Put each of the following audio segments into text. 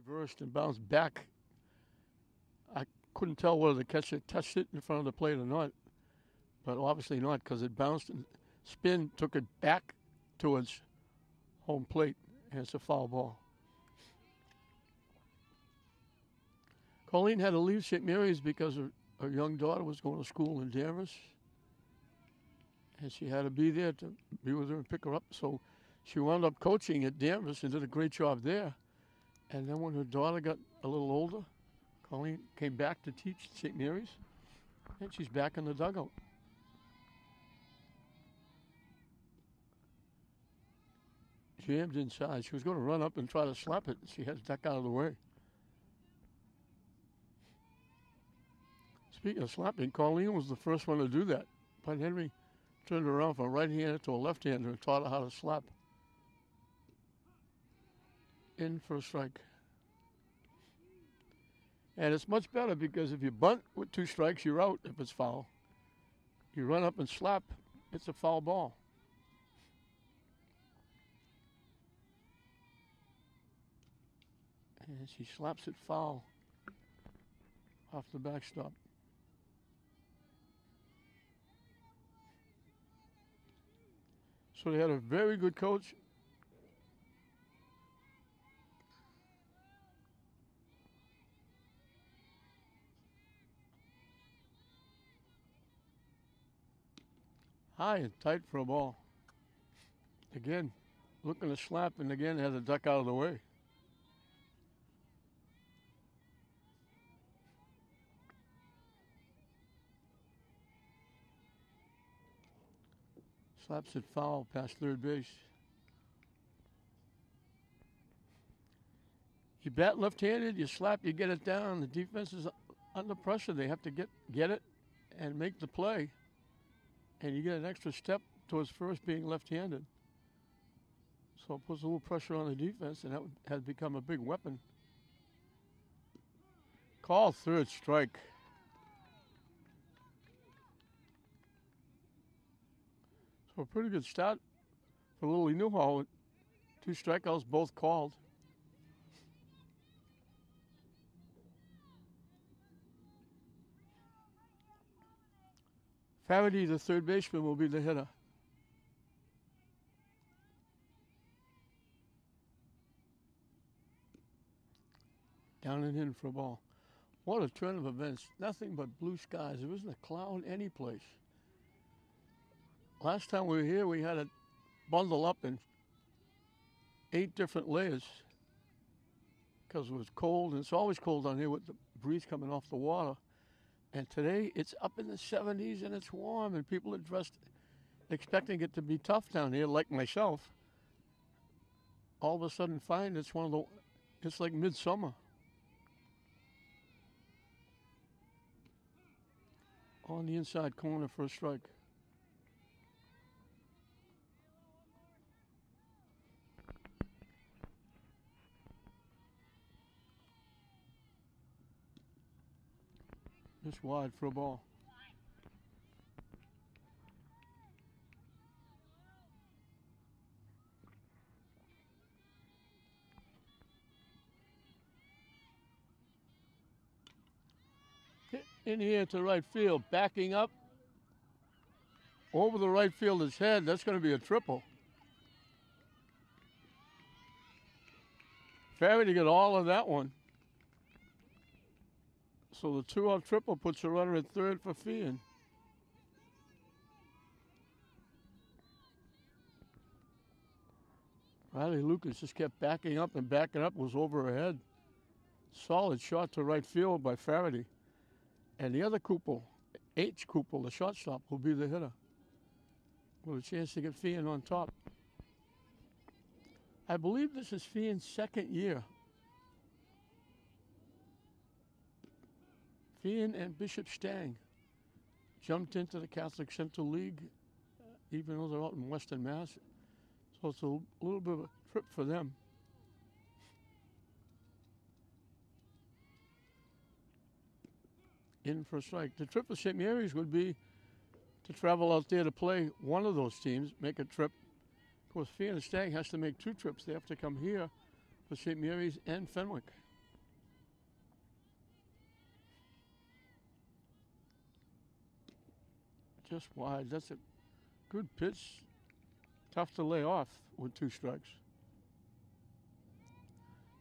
reversed and bounced back. I couldn't tell whether the catcher touched it in front of the plate or not, but obviously not because it bounced and spin took it back towards home plate, and it's a foul ball. Colleen had to leave St. Mary's because her young daughter was going to school in Danvers, and she had to be there to be with her and pick her up. So she wound up coaching at Danvers and did a great job there. And then when her daughter got a little older, Colleen came back to teach at St. Mary's, and she's back in the dugout. Jammed inside. She was going to run up and try to slap it. She had to duck out of the way. Speaking of slapping, Colleen was the first one to do that. But Henry turned her around from a right-hander to a left-hander and taught her how to slap. In for a strike. And it's much better because if you bunt with 2 strikes, you're out if it's foul. You run up and slap, it's a foul ball. And she slaps it foul off the backstop. So they had a very good coach. High and tight for a ball. Again, looking to slap, and again had to duck out of the way. Slaps it foul past third base. You bat left-handed, you slap, you get it down. The defense is under pressure. They have to get it and make the play. And you get an extra step towards first being left-handed. So it puts a little pressure on the defense, and that has become a big weapon. Call third strike. So a pretty good start for Lily Newhall with 2 strikeouts, both called. Faraday, the third baseman, will be the hitter. Down and in for a ball. What a turn of events. Nothing but blue skies. There isn't a cloud any place. Last time we were here, we had to bundle up in 8 different layers because it was cold, and it's always cold down here with the breeze coming off the water. And today, it's up in the 70s, and it's warm, and people are dressed expecting it to be tough down here, like myself. All of a sudden, find it's like midsummer. On the inside corner for a strike. Just wide for a ball. Hit in here to right field, backing up over the right fielder's head. That's going to be a triple. Faraday got all of that one. So the 2-out triple puts a runner at third for Feehan. Riley Lucas just kept backing up and backing up, was over her head. Solid shot to right field by Faraday. And the other Kupel, H. Kupel, the shortstop, will be the hitter. With a chance to get Feehan on top. I believe this is Feehan's second year. Feehan and Bishop Stang jumped into the Catholic Central League, even though they're out in Western Mass. So it's a little bit of a trip for them. In for a strike. The trip for St. Mary's would be to travel out there to play one of those teams, make a trip. Of course, Feehan and Stang has to make 2 trips. They have to come here for St. Mary's and Fenwick. just wide. That's a good pitch. Tough to lay off with 2 strikes.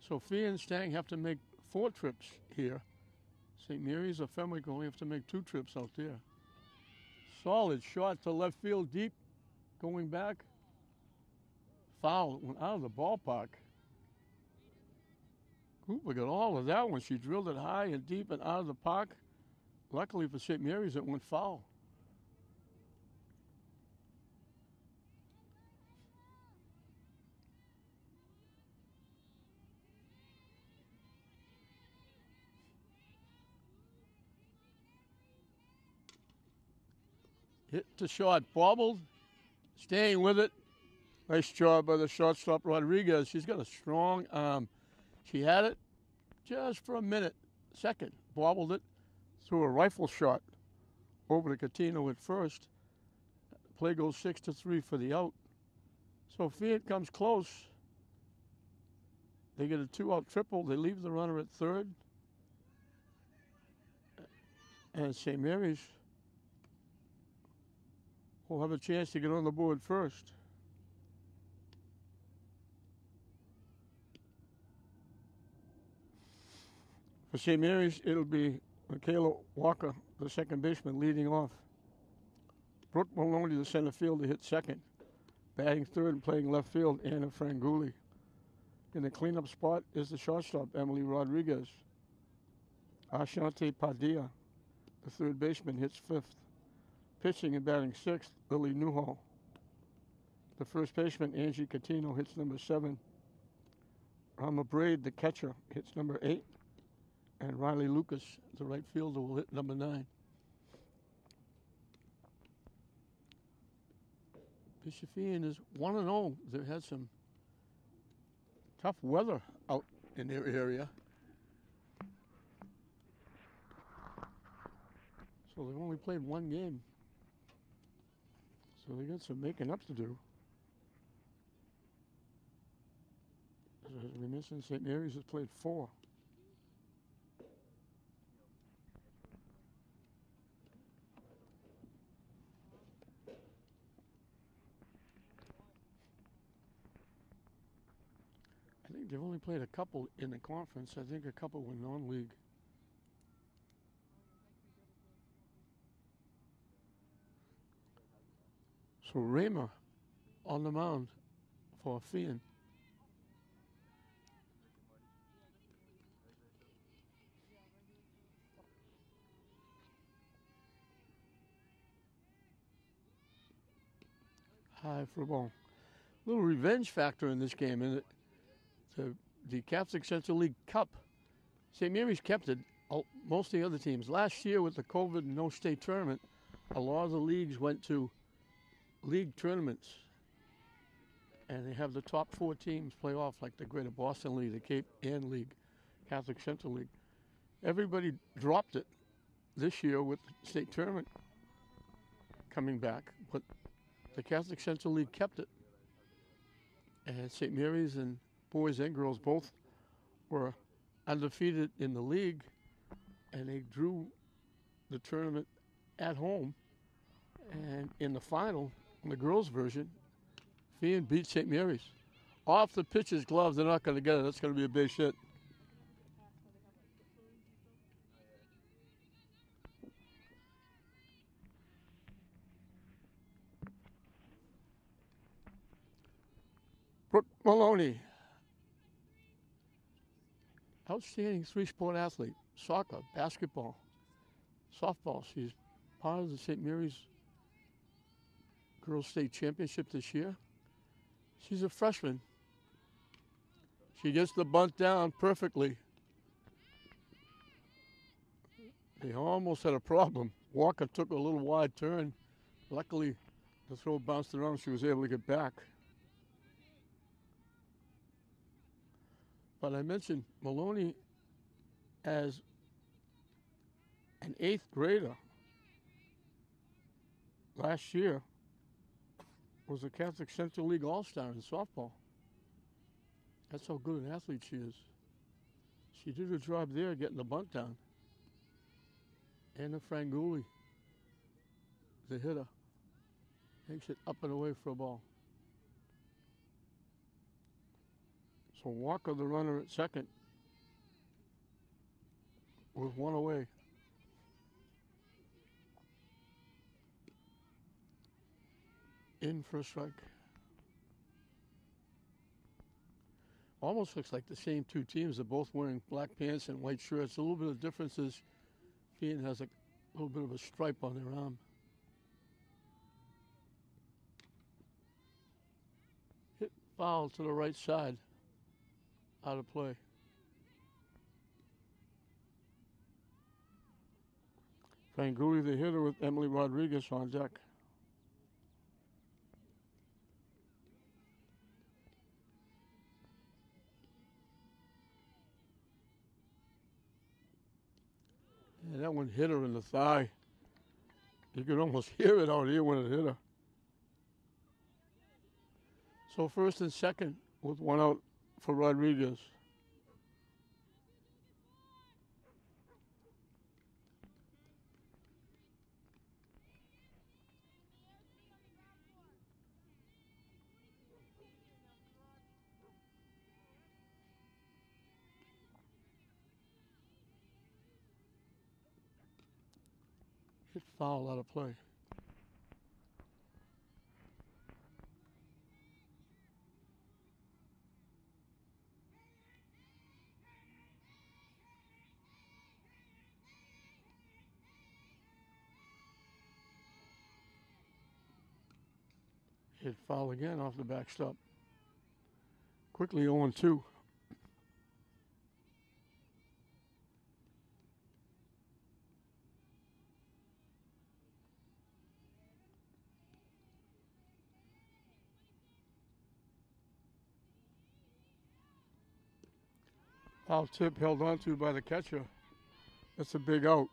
So Feehan and Stang have to make 4 trips here. St. Mary's or Fenwick only have to make 2 trips out there. Solid shot to left field deep. Going back. Foul. Went out of the ballpark. Cooper got all of that one. She drilled it high and deep and out of the park. Luckily for St. Mary's, it went foul. Hit to short, bobbled, staying with it. Nice job by the shortstop Rodriguez. She's got a strong arm. She had it just for a minute, second, bobbled it, threw a rifle shot over to Catino at first. Play goes 6-3 for the out. So Feehan comes close. They get a 2-out triple. They leave the runner at third. And St. Mary's will have a chance to get on the board first. For St. Mary's, it'll be Michaela Walker, the second baseman, leading off. Brooke Maloney, the center fielder, hit second. Batting third and playing left field, Anna Franguli. In the cleanup spot is the shortstop, Emily Rodriguez. Ashante Padilla, the third baseman, hits fifth. Pitching and batting sixth, Lily Newhall. The first baseman, Angie Catino, hits number 7. Rama Braid, the catcher, hits number 8. And Riley Lucas, the right fielder, will hit number 9. Bishop Feehan is 1-0. They've had some tough weather out in their area. So they've only played 1 game. So they got some making up to do. As we mentioned, St. Mary's has played 4. I think they've only played a couple in the conference. I think a couple were non-league. So Raymer on the mound for Feehan. High for a ball. Little revenge factor in this game, isn't it? The Catholic Central League Cup. St. Mary's kept it. Most of the other teams. Last year with the COVID and no state tournament, a lot of the leagues went to league tournaments. And they have the top 4 teams play off, like the Greater Boston League, the Cape Ann League, Catholic Central League. Everybody dropped it this year with the state tournament coming back, but the Catholic Central League kept it. And St. Mary's and boys and girls both were undefeated in the league, and they drew the tournament at home. And in the final, in the girls' version, Feehan beat St. Mary's. Off the pitcher's glove, they're not going to get it. That's going to be a base hit. Brooke Maloney. Outstanding 3-sport athlete. Soccer, basketball, softball. She's part of the St. Mary's Girls State Championship this year. She's a freshman. She gets the bunt down perfectly. They almost had a problem. Walker took a little wide turn. Luckily, the throw bounced around. She was able to get back. But I mentioned Maloney as an 8th grader last year was a Catholic Central League All-Star in softball. That's how good an athlete she is. She did her job there getting the bunt down. Anna Franguli, the hitter, takes it up and away for a ball. So Walker, the runner at second, with one away. In for a strike. Almost looks like the same two teams. They're both wearing black pants and white shirts. A little bit of difference is Feehan has a little bit of a stripe on their arm. Hit foul to the right side. Out of play. Fanguli, the hitter, with Emily Rodriguez on deck. And that one hit her in the thigh. You could almost hear it out here when it hit her. So first and second with one out for Rodriguez. Hit foul out of play. Hit foul again off the backstop. Quickly 0-2. Foul tip held onto by the catcher. That's a big out.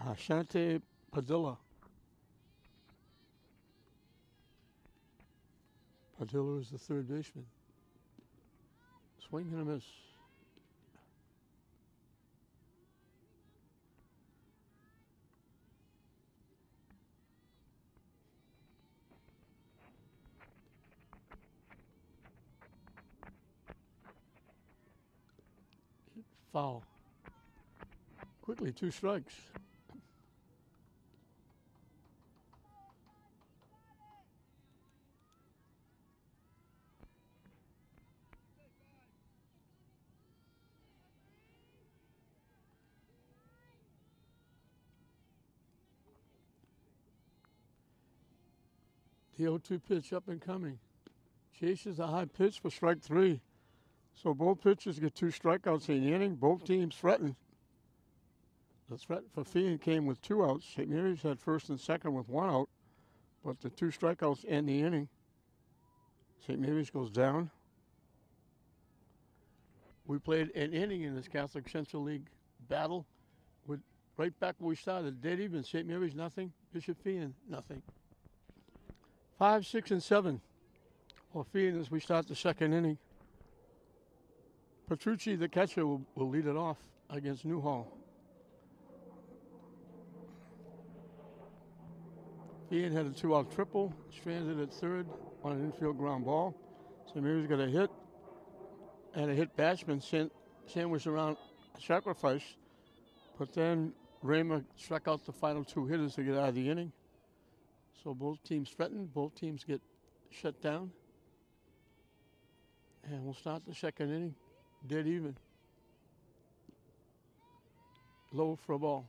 Ashante Padilla. Padilla is the third baseman. Swing and a miss. Foul. Quickly, 2 strikes. The 0-2 pitch up and coming. Chases a high pitch for strike 3. So both pitchers get 2 strikeouts in the inning. Both teams threaten. The threat for Feehan came with 2 outs. St. Mary's had first and second with 1 out, but the 2 strikeouts end the inning. St. Mary's goes down. We played an inning in this Catholic Central League battle. With right back where we started, dead even. St. Mary's nothing. Bishop Feehan nothing. 5, 6, and 7 for Feehan as we start the second inning. Petrucci, the catcher, will lead it off against Newhall. Feehan had a 2-out triple, stranded at third on an infield ground ball. St. Mary's got a hit and a hit batsman sandwiched around a sacrifice. But then Raymer struck out the final 2 hitters to get out of the inning. So both teams threaten, both teams get shut down. And we'll start the second inning, dead even. Low for a ball.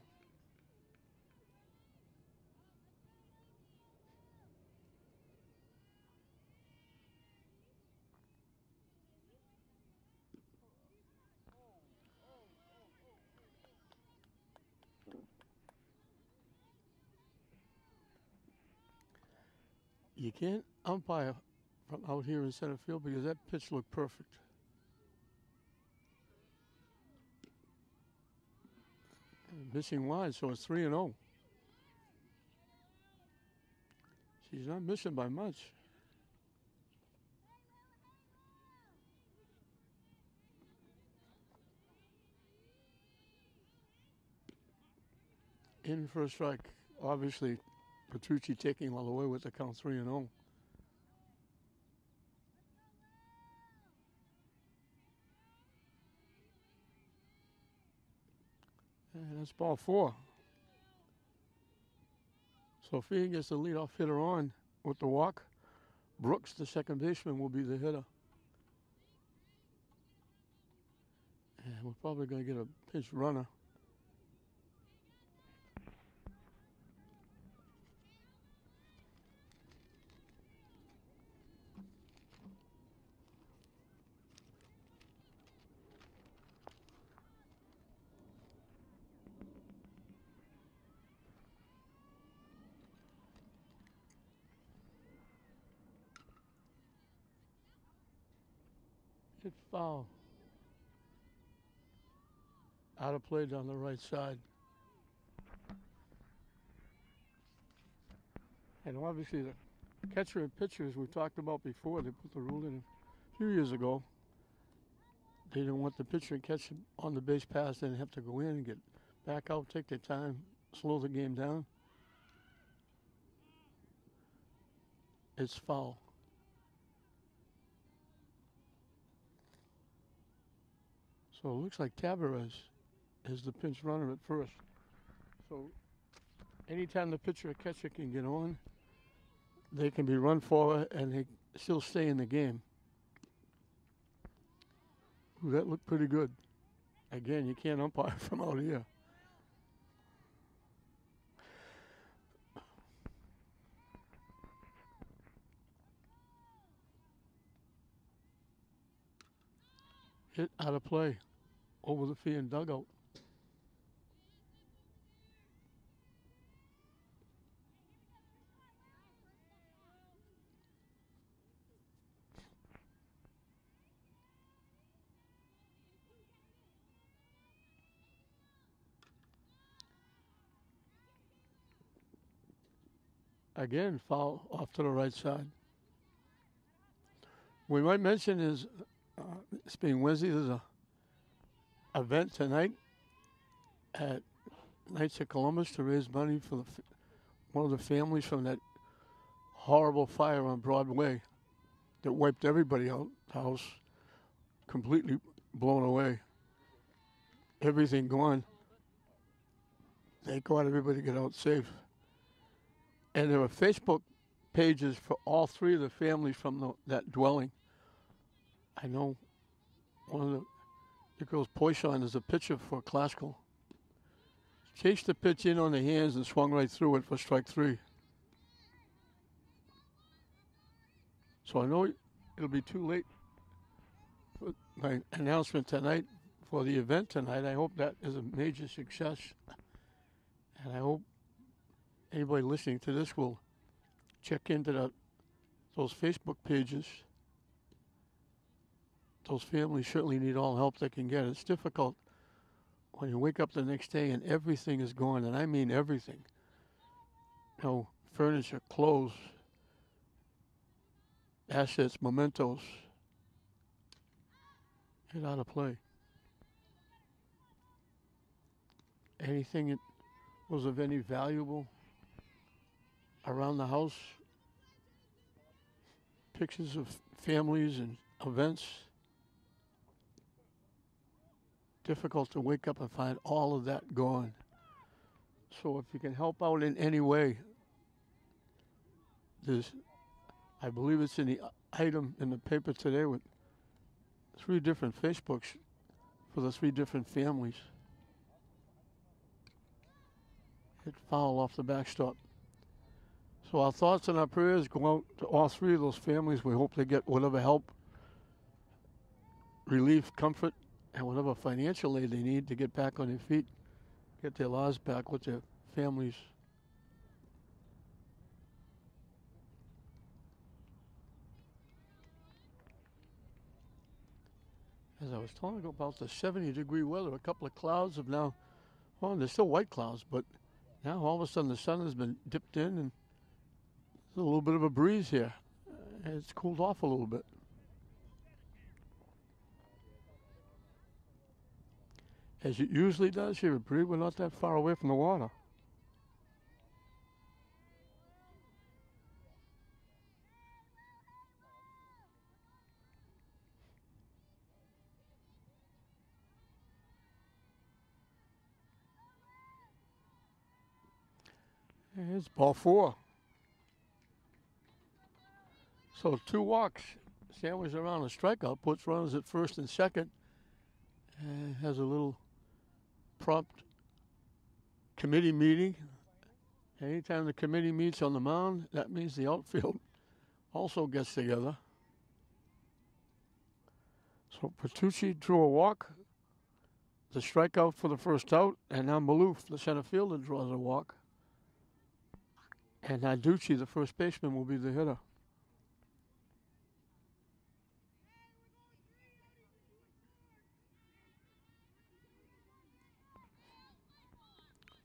You can't umpire from out here in center field because that pitch looked perfect. Missing wide, so it's 3-0. She's not missing by much. In for a strike. Obviously, Petrucci taking all the way with the count 3-0. And that's ball 4. So Feehan gets the leadoff hitter on with the walk. Brooks, the second baseman, will be the hitter. And we're probably going to get a pinch runner. Hit foul. Out of play down the right side. And obviously the catcher and pitcher, as we talked about before, they put the rule in a few years ago. They didn't want the pitcher and catcher on the base pass, then have to go in and get back out, take their time, slow the game down. It's foul. So it looks like Tabarez is the pinch runner at first. So anytime the pitcher or catcher can get on, they can be run forward and they still stay in the game. Ooh, that looked pretty good. Again, you can't umpire from out here. Hit out of play over the Feehan dugout. Again, foul off to the right side. We might mention is, it's being Wednesday, there's a event tonight at Knights of Columbus to raise money for one of the families from that horrible fire on Broadway that wiped everybody out. The house completely blown away. Everything gone. Thank God everybody got out safe. And there are Facebook pages for all 3 of the families from that dwelling. I know one of the girls, Poisson, is a pitcher for Classical. Chased the pitch in on the hands and swung right through it for strike 3. So I know it'll be too late for my announcement tonight for the event tonight. I hope that is a major success. And I hope anybody listening to this will check into those Facebook pages. Those families certainly need all help they can get. It's difficult when you wake up the next day and everything is gone, and I mean everything. No furniture, clothes, assets, mementos. Get out of play. Anything that was of any valuable around the house, pictures of families and events. Difficult to wake up and find all of that gone. So if you can help out in any way, I believe it's in the item in the paper today with 3 different Facebooks for the 3 different families. Hit foul off the backstop. So our thoughts and our prayers go out to all 3 of those families. We hope they get whatever help, relief, comfort, and whatever financial aid they need to get back on their feet, get their lives back with their families. As I was telling you about the 70-degree weather, a couple of clouds have now, well, there's still white clouds, but now all of a sudden the sun has been dipped in and there's a little bit of a breeze here. It's cooled off a little bit. As it usually does here at Bree, we're not that far away from the water. It's ball 4. So 2 walks sandwiched around a strikeout, puts runners at first and second, and has a little prompt committee meeting. Anytime the committee meets on the mound, that means the outfield also gets together. So Petrucci drew a walk, the strikeout for the first out, and now Maloof, the center fielder, draws a walk. And Narducci, the first baseman, will be the hitter.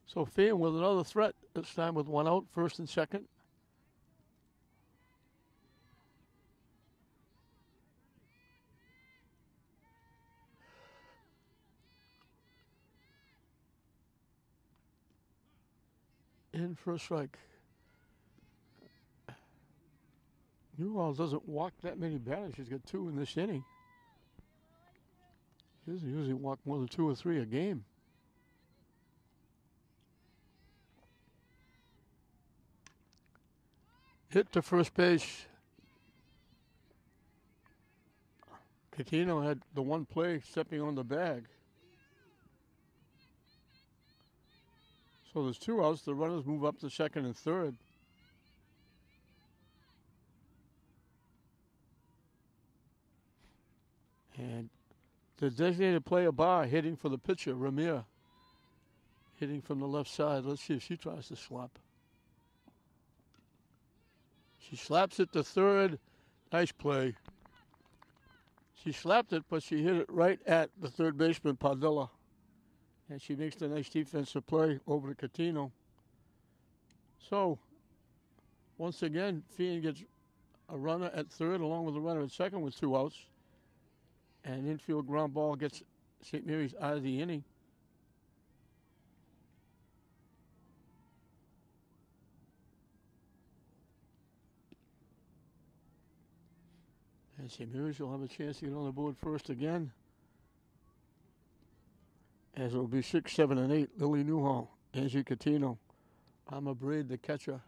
So Feehan with another threat, this time with 1 out, first and second. In for a strike. Newell doesn't walk that many batters. He's got 2 in this inning. He doesn't usually walk more than 2 or 3 a game. Hit to first base. Catino had the one play stepping on the bag. So there's 2 outs. The runners move up to second and third. And the designated player Bar hitting for the pitcher, Ramir. Hitting from the left side. Let's see if she tries to slap. She slaps it to third. Nice play. She slapped it, but she hit it right at the third baseman, Padilla. And she makes the nice defensive play over to Catino. So, once again, Feehan gets a runner at third along with a runner at second with 2 outs. And infield ground ball gets St. Mary's out of the inning. And St. Mary's will have a chance to get on the board first again. As it will be 6, 7, and 8. Lily Newhall, Angie Catino, Alma Braid, the catcher.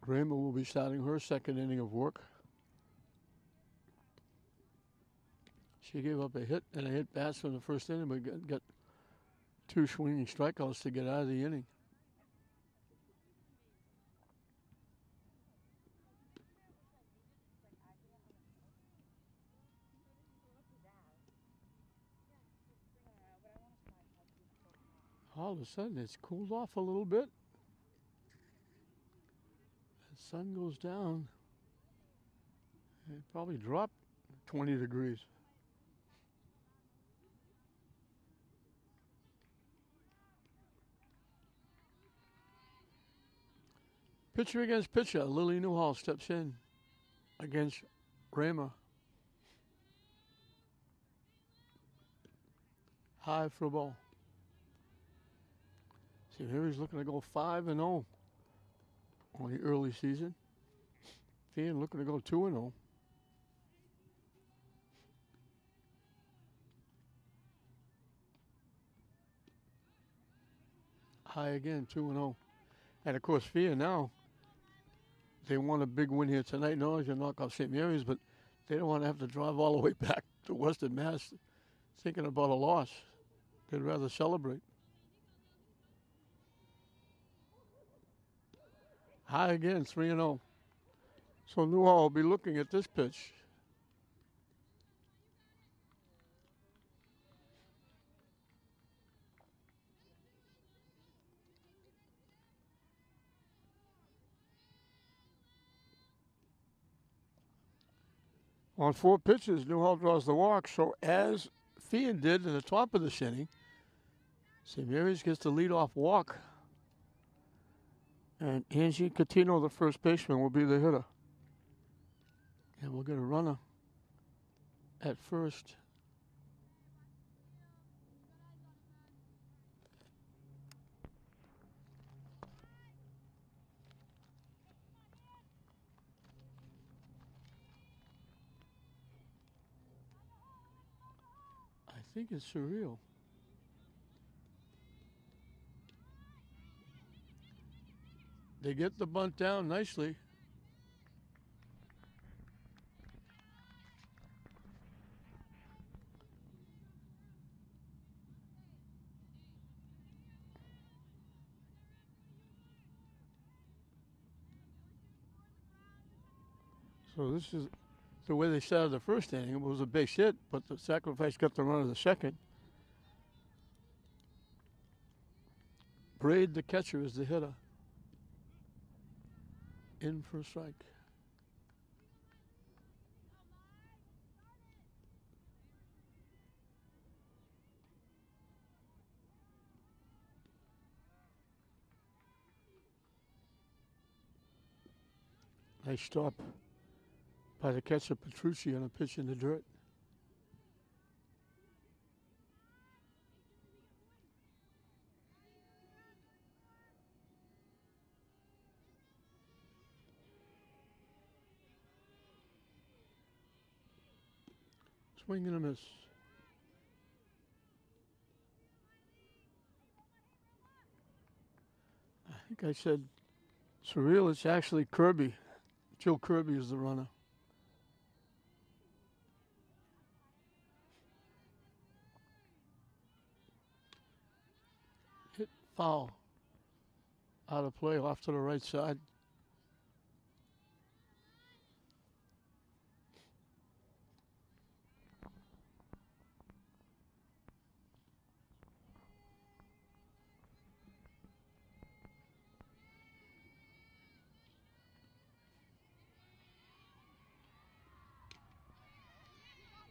Raymer will be starting her second inning of work. She gave up a hit and a hit pass from the first inning, but got 2 swinging strikeouts to get out of the inning. All of a sudden, it's cooled off a little bit. The sun goes down. It probably dropped 20 degrees. Pitcher against pitcher. Lily Newhall steps in against Raymer. High for a ball. See, here he's looking to go 5-0 on the early season. Feehan looking to go 2-0. High again, 2-0. And of course, Feehan now, they want a big win here tonight. No, to knock off St. Mary's, but they don't want to have to drive all the way back to Western Mass thinking about a loss. They'd rather celebrate. High again, 3-0. So Newhall will be looking at this pitch. On 4 pitches, Newhall draws the walk. So as Feehan did in the top of this inning, St. Mary's gets the leadoff walk. And Angie Catino, the first baseman, will be the hitter. And we'll get a runner at first. think it's surreal. They get the bunt down nicely. So this is the way they started the first inning. It was a base hit, but the sacrifice got the run of the second. Braid, the catcher, is the hitter. In for a strike. Nice stop by the catcher Petrucci on a pitch in the dirt. Swing and a miss. I think I said surreal. It's actually Kirby. Joe Kirby is the runner. Hit foul. Out of play off to the right side.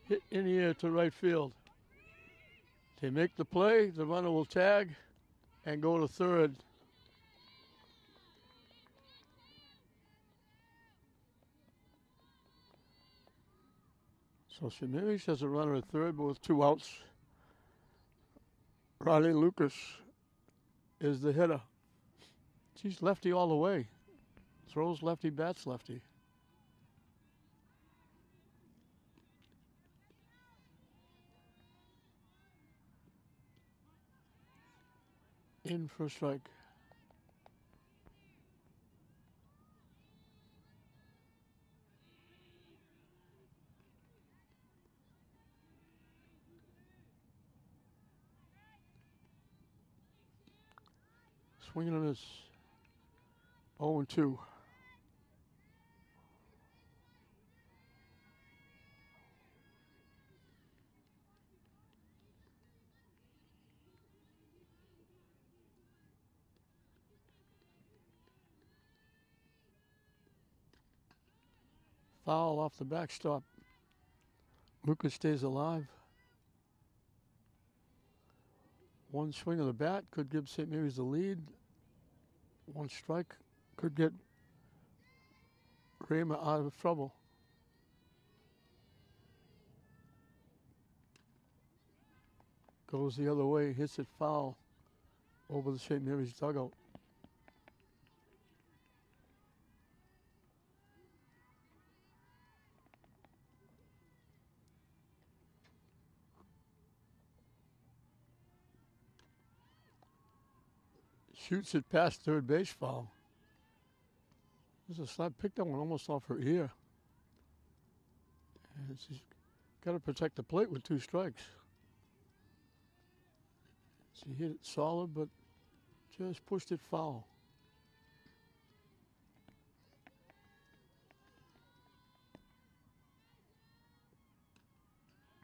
Hit in the air to right field. They make the play. The runner will tag and go to third. So Shamiris has a runner at third, but with 2 outs. Ronnie Lucas is the hitter. He's lefty all the way. Throws lefty, bats lefty. In for a strike. Swinging on this 0-2. Foul off the backstop. Lucas stays alive. One swing of the bat could give St. Mary's the lead. One strike could get Raymer out of trouble. Goes the other way, hits it foul over the St. Mary's dugout. Shoots it past third base, foul. There's a slap, picked that one almost off her ear. And she's got to protect the plate with 2 strikes. She hit it solid, but just pushed it foul.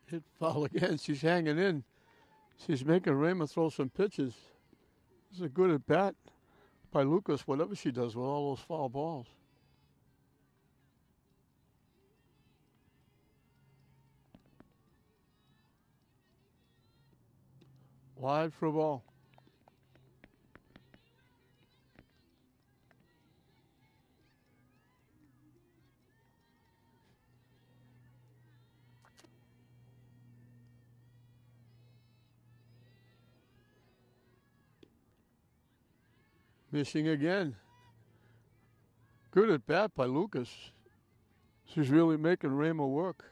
Hit foul again. She's hanging in. She's making Raymer throw some pitches. This is a good at bat by Lucas, whatever she does with all those foul balls. Wide for a ball. Missing again. Good at bat by Lucas. She's really making Raymer work.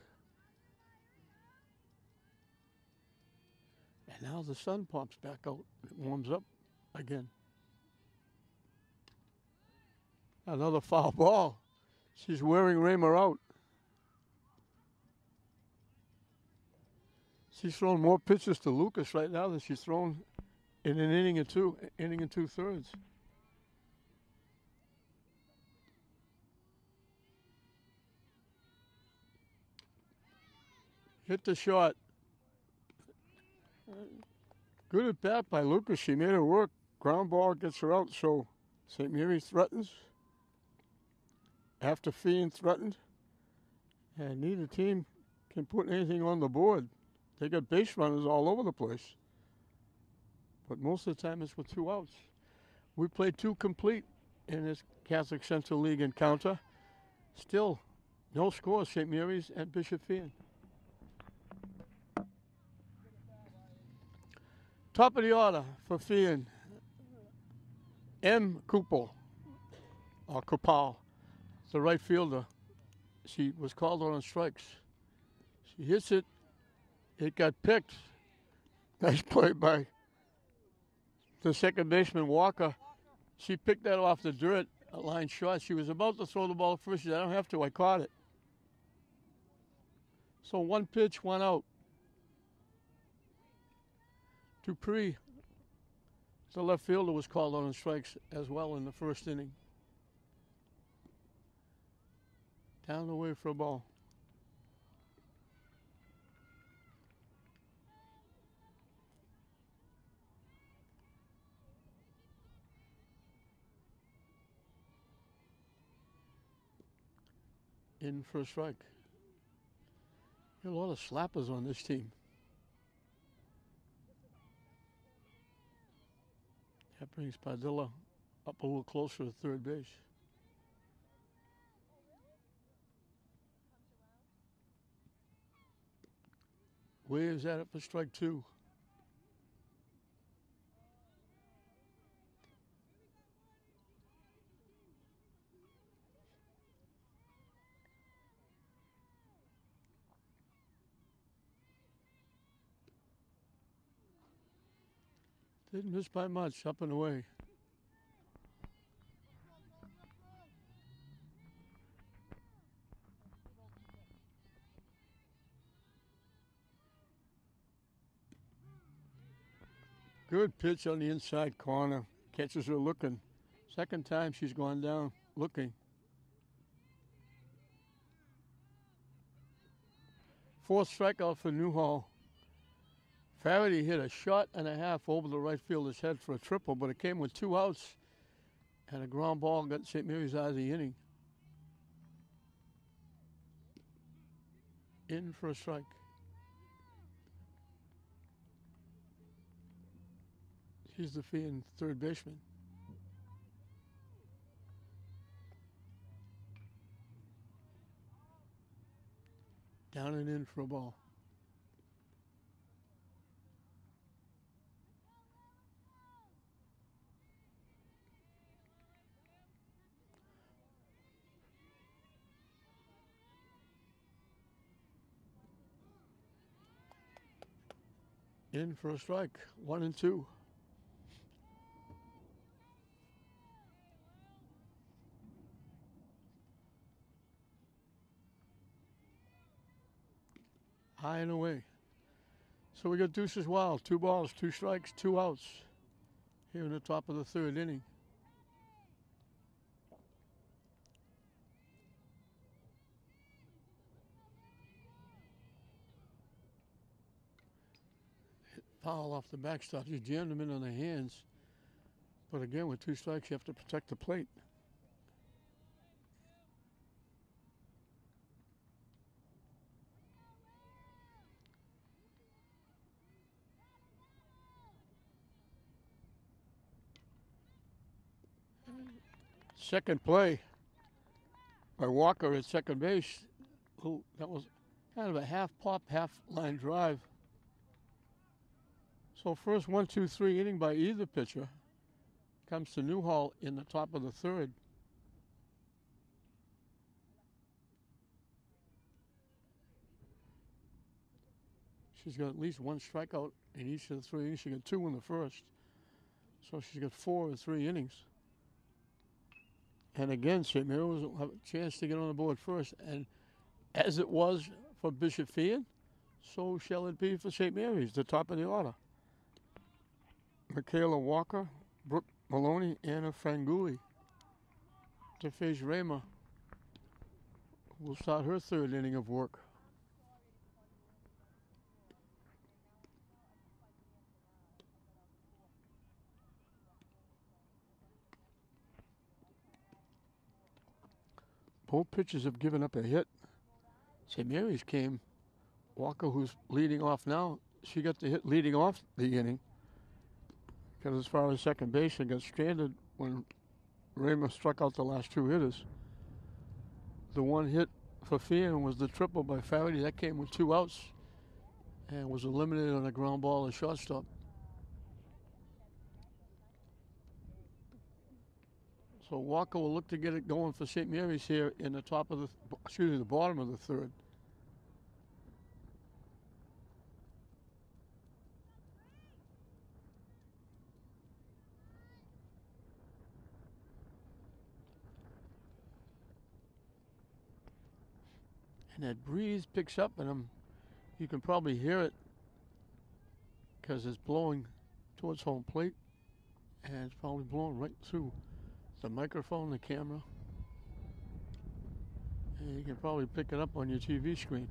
And now the sun pops back out. It warms up again. Another foul ball. She's wearing Raymer out. She's thrown more pitches to Lucas right now than she's thrown in an inning and two-thirds. Hit the shot. Good at bat by Lucas. She made her work. Ground ball gets her out, so St. Mary's threatens. After Feehan threatened. And neither team can put anything on the board. They got base runners all over the place. But most of the time it's with 2 outs. We played 2 complete in this Catholic Central League encounter. Still, no scores, St. Mary's and Bishop Feehan. Top of the order for Feehan. M. Kupal, or Kupal, the right fielder. She was called on strikes. She hits it. It got picked. Nice play by the second baseman, Walker. She picked that off the dirt, a line shot. She was about to throw the ball first. She said, I don't have to. I caught it. So 1 pitch, 1 out. Dupree, the left fielder, was called on strikes as well in the first inning. Down the way for a ball. In for a strike. There are a lot of slappers on this team. That brings Padilla up a little closer to third base. Williams at it for strike 2. Didn't miss by much, up and away. Good pitch on the inside corner. Catches her looking. Second time she's gone down looking. 4th strikeout for Newhall. Faraday hit a shot and a half over the right fielder's head for a triple, but it came with 2 outs, and a ground ball got St. Mary's out of the inning. In for a strike. He's the Feehan third baseman. Down and in for a ball. In for a strike. 1 and 2. High and away. So we got deuces wild. 2 balls, 2 strikes, 2 outs here in the top of the 3rd inning. Foul off the backstop. He jammed him in on the hands. But again, with 2 strikes, you have to protect the plate. Second play by Walker at second base. Ooh, that was kind of a half pop, half line drive. So first 1-2-3 inning by either pitcher comes to Newhall in the top of the 3rd. She's got at least one strikeout in each of the 3 innings. She got 2 in the first. So she's got 4 in 3 innings. And again, St. Mary's will have a chance to get on the board first. And as it was for Bishop Feehan, so shall it be for St. Mary's, the top of the order. Michaela Walker, Brooke Maloney, Anna Fanguli to face Rayma, who will start her 3rd inning of work. Both pitchers have given up a hit. St. Mary's came. Walker, who's leading off now, she got the hit leading off the inning. Got as far as second base and got stranded when Rayma struck out the last 2 hitters. The one hit for Feehan was the triple by Faraday. That came with 2 outs and was eliminated on a ground ball at shortstop. So Walker will look to get it going for St. Mary's here in the top of the bottom of the 3rd. And that breeze picks up, and you can probably hear it because it's blowing towards home plate, and it's probably blowing right through the microphone, the camera, and you can probably pick it up on your TV screen.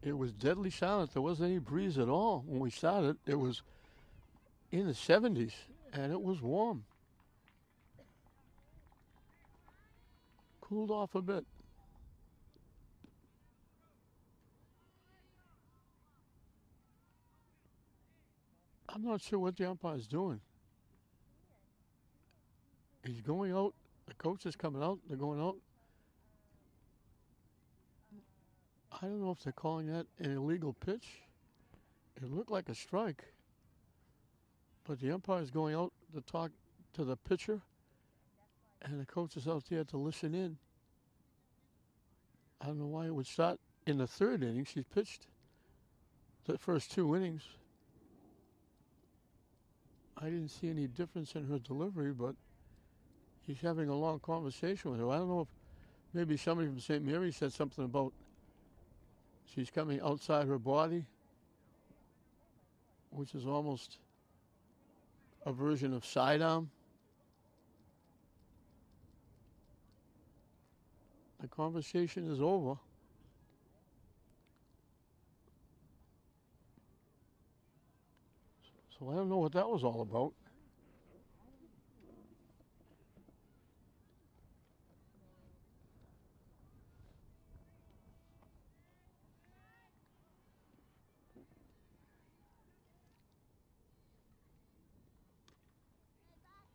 It was deadly silent. There wasn't any breeze at all when we started. It was in the 70s, and it was warm. Cooled off a bit. I'm not sure what the umpire's doing. He's going out. The coach is coming out. They're going out. I don't know if they're calling that an illegal pitch. It looked like a strike. But the umpire is going out to talk to the pitcher, and the coach is out there to listen in. I don't know why it would start in the 3rd inning. She's pitched the first 2 innings. I didn't see any difference in her delivery, but he's having a long conversation with her. I don't know if maybe somebody from St. Mary said something about she's coming outside her body, which is almost a version of sidearm. The conversation is over. So I don't know what that was all about.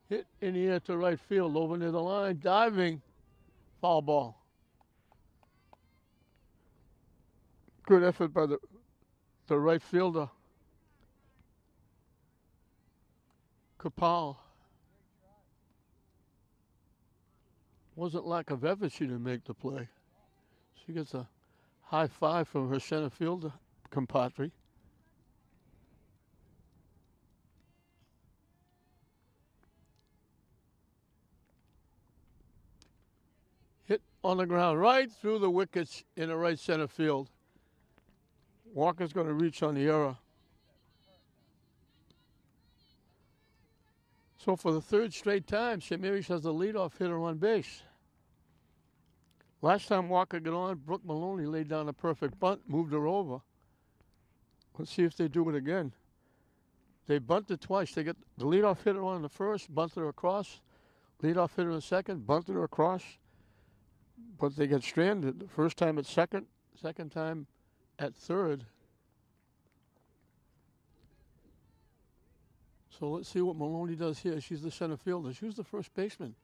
Hit in the air to right field, over near the line, diving, foul ball. Good effort by the right fielder, Kapal. Wasn't lack of effort she didn't make the play. She gets a high five from her center fielder, compadre. Hit on the ground, right through the wickets in the right center field. Walker's going to reach on the error. So for the 3rd straight time, St. Mary's has the leadoff hitter on base. Last time Walker got on, Brooke Maloney laid down a perfect bunt, moved her over. Let's see if they do it again. They bunted twice. They get the leadoff hitter on the first, bunted her across. Leadoff hitter in the second, bunted her across. But they get stranded. The first time at second time at 3rd. So let's see what Maloney does here. She's the center fielder. She was the first baseman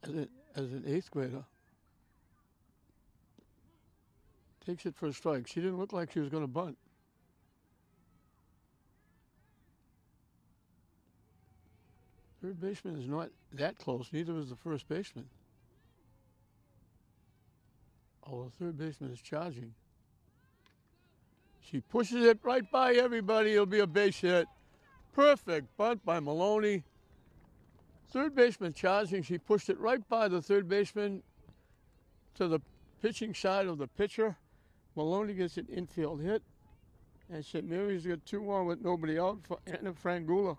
as an 8th grader. Takes it for a strike. She didn't look like she was going to bunt. Third baseman is not that close. Neither is the first baseman. Oh, the third baseman is charging. She pushes it right by everybody. It'll be a base hit. Perfect bunt by Maloney. Third baseman charging. She pushed it right by the third baseman to the pitching side of the pitcher. Maloney gets an infield hit. And St. Mary's got 2-1 with nobody out for Anna Franguli,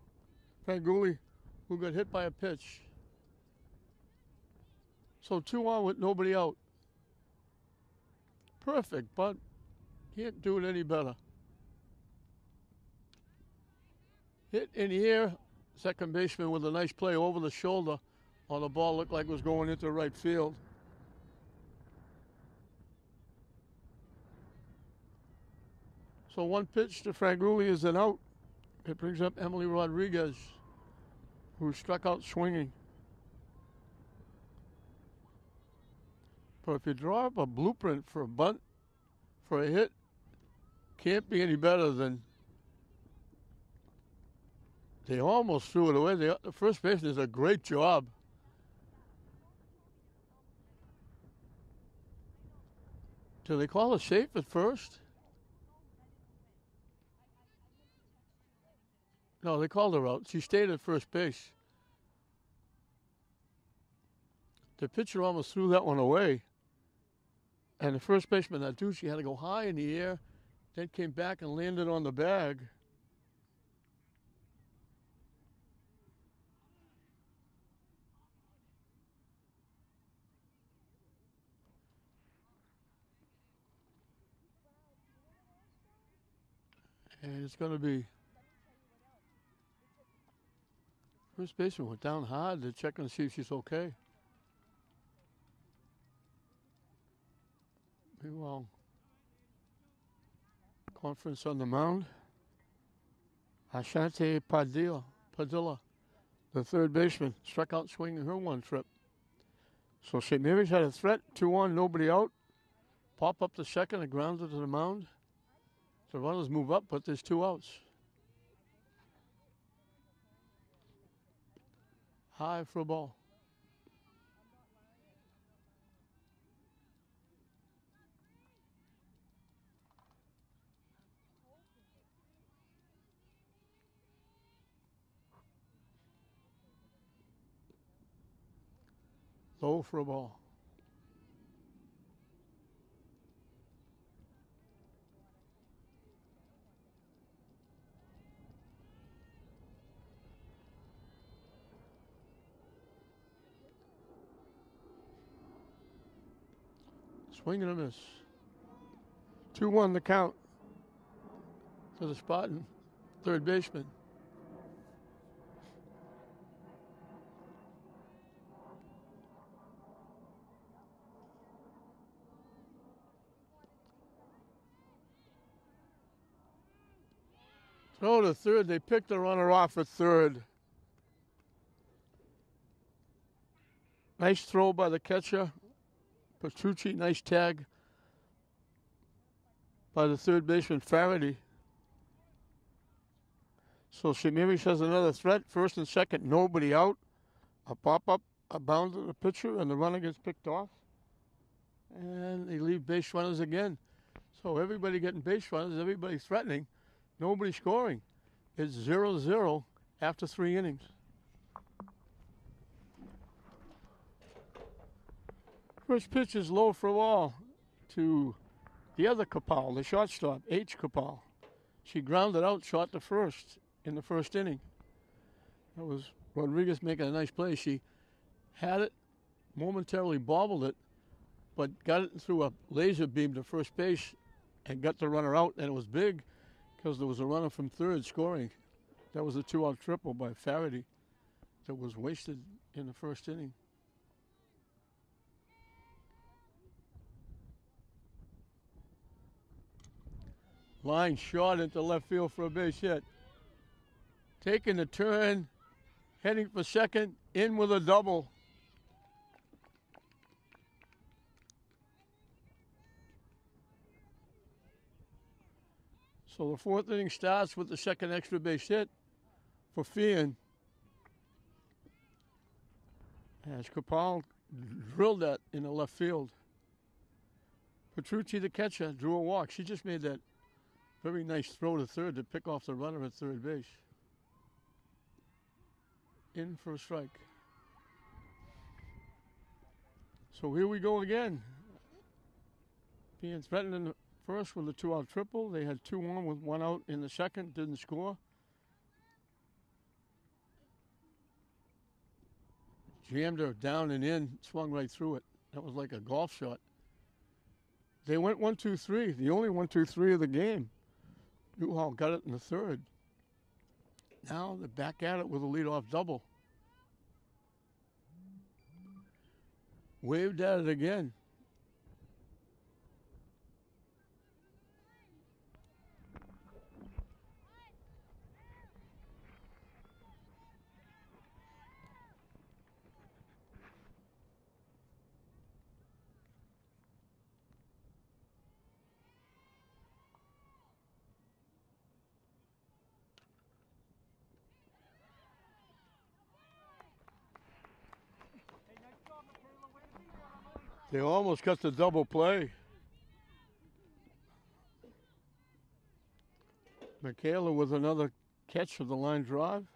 who got hit by a pitch. So 2-1 with nobody out. Perfect, but can't do it any better. Hit in here, second baseman with a nice play over the shoulder on the ball, looked like it was going into right field. So one pitch to Franguli is an out. It brings up Emily Rodriguez, who struck out swinging. But if you draw up a blueprint for a bunt, for a hit, can't be any better than they almost threw it away. The first baseman does a great job. Do they call it safe at first? No, they called her out. She stayed at first base. The pitcher almost threw that one away. And the first baseman, Narducci, had to go high in the air, then came back and landed on the bag. And it's going to be, first baseman went down hard to check and see if she's okay. Meanwhile, conference on the mound. Ashante Padilla, the third baseman, struck out swinging her one trip. So St. Mary's had a threat, 2-1, nobody out. Pop up to second and grounded to the mound. The runners move up, but there's 2 outs. High for a ball. Low for a ball. Swing and a miss. 2-1 the count to the Spartan third baseman. Throw to third. They picked the runner off at third. Nice throw by the catcher. Petrucci, nice tag by the third baseman, Faraday. So St. Mary's has another threat. First and second, nobody out. A pop-up, a bound to the pitcher, and the runner gets picked off. And they leave base runners again. So everybody getting base runners, everybody threatening, nobody scoring. It's 0-0 after 3 innings. First pitch is low for a ball to the other Kapal, the shortstop, H. Kapal. She grounded out short to first in the first inning. That was Rodriguez making a nice play. She had it, momentarily bobbled it, but got it through a laser beam to first base and got the runner out, and it was big because there was a runner from third scoring. That was a 2-out triple by Faraday that was wasted in the first inning. Line short into left field for a base hit. Taking the turn, heading for second, in with a double. So the 4th inning starts with the second extra base hit for Feehan. As Kapal drilled that in the left field. Petrucci, the catcher, drew a walk. She just made that very nice throw to third to pick off the runner at third base. In for a strike. So here we go again. Being threatened in the first with a 2-out triple. They had 2 on with 1 out in the second. Didn't score. Jammed her down and in. Swung right through it. That was like a golf shot. They went 1-2-3. The only 1-2-3 of the game. Newhall got it in the third. Now they're back at it with a leadoff double. Waved at it again. They almost got the double play. Michaela with another catch of the line drive.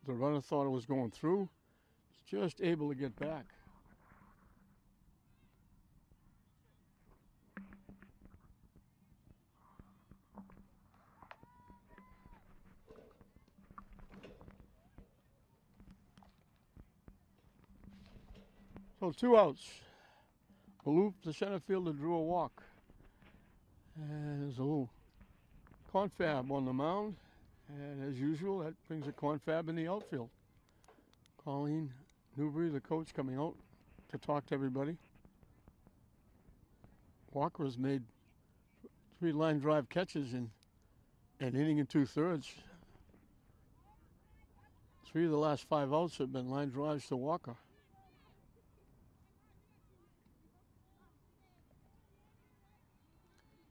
The runner thought it was going through. Just able to get back. So 2 outs. Maloof, the center fielder, drew a walk. And there's a little confab on the mound. And as usual, that brings a confab in the outfield. Colleen Newbury, the coach, coming out to talk to everybody. Walker has made 3 line drive catches in an inning and 2/3. 3 of the last 5 outs have been line drives to Walker.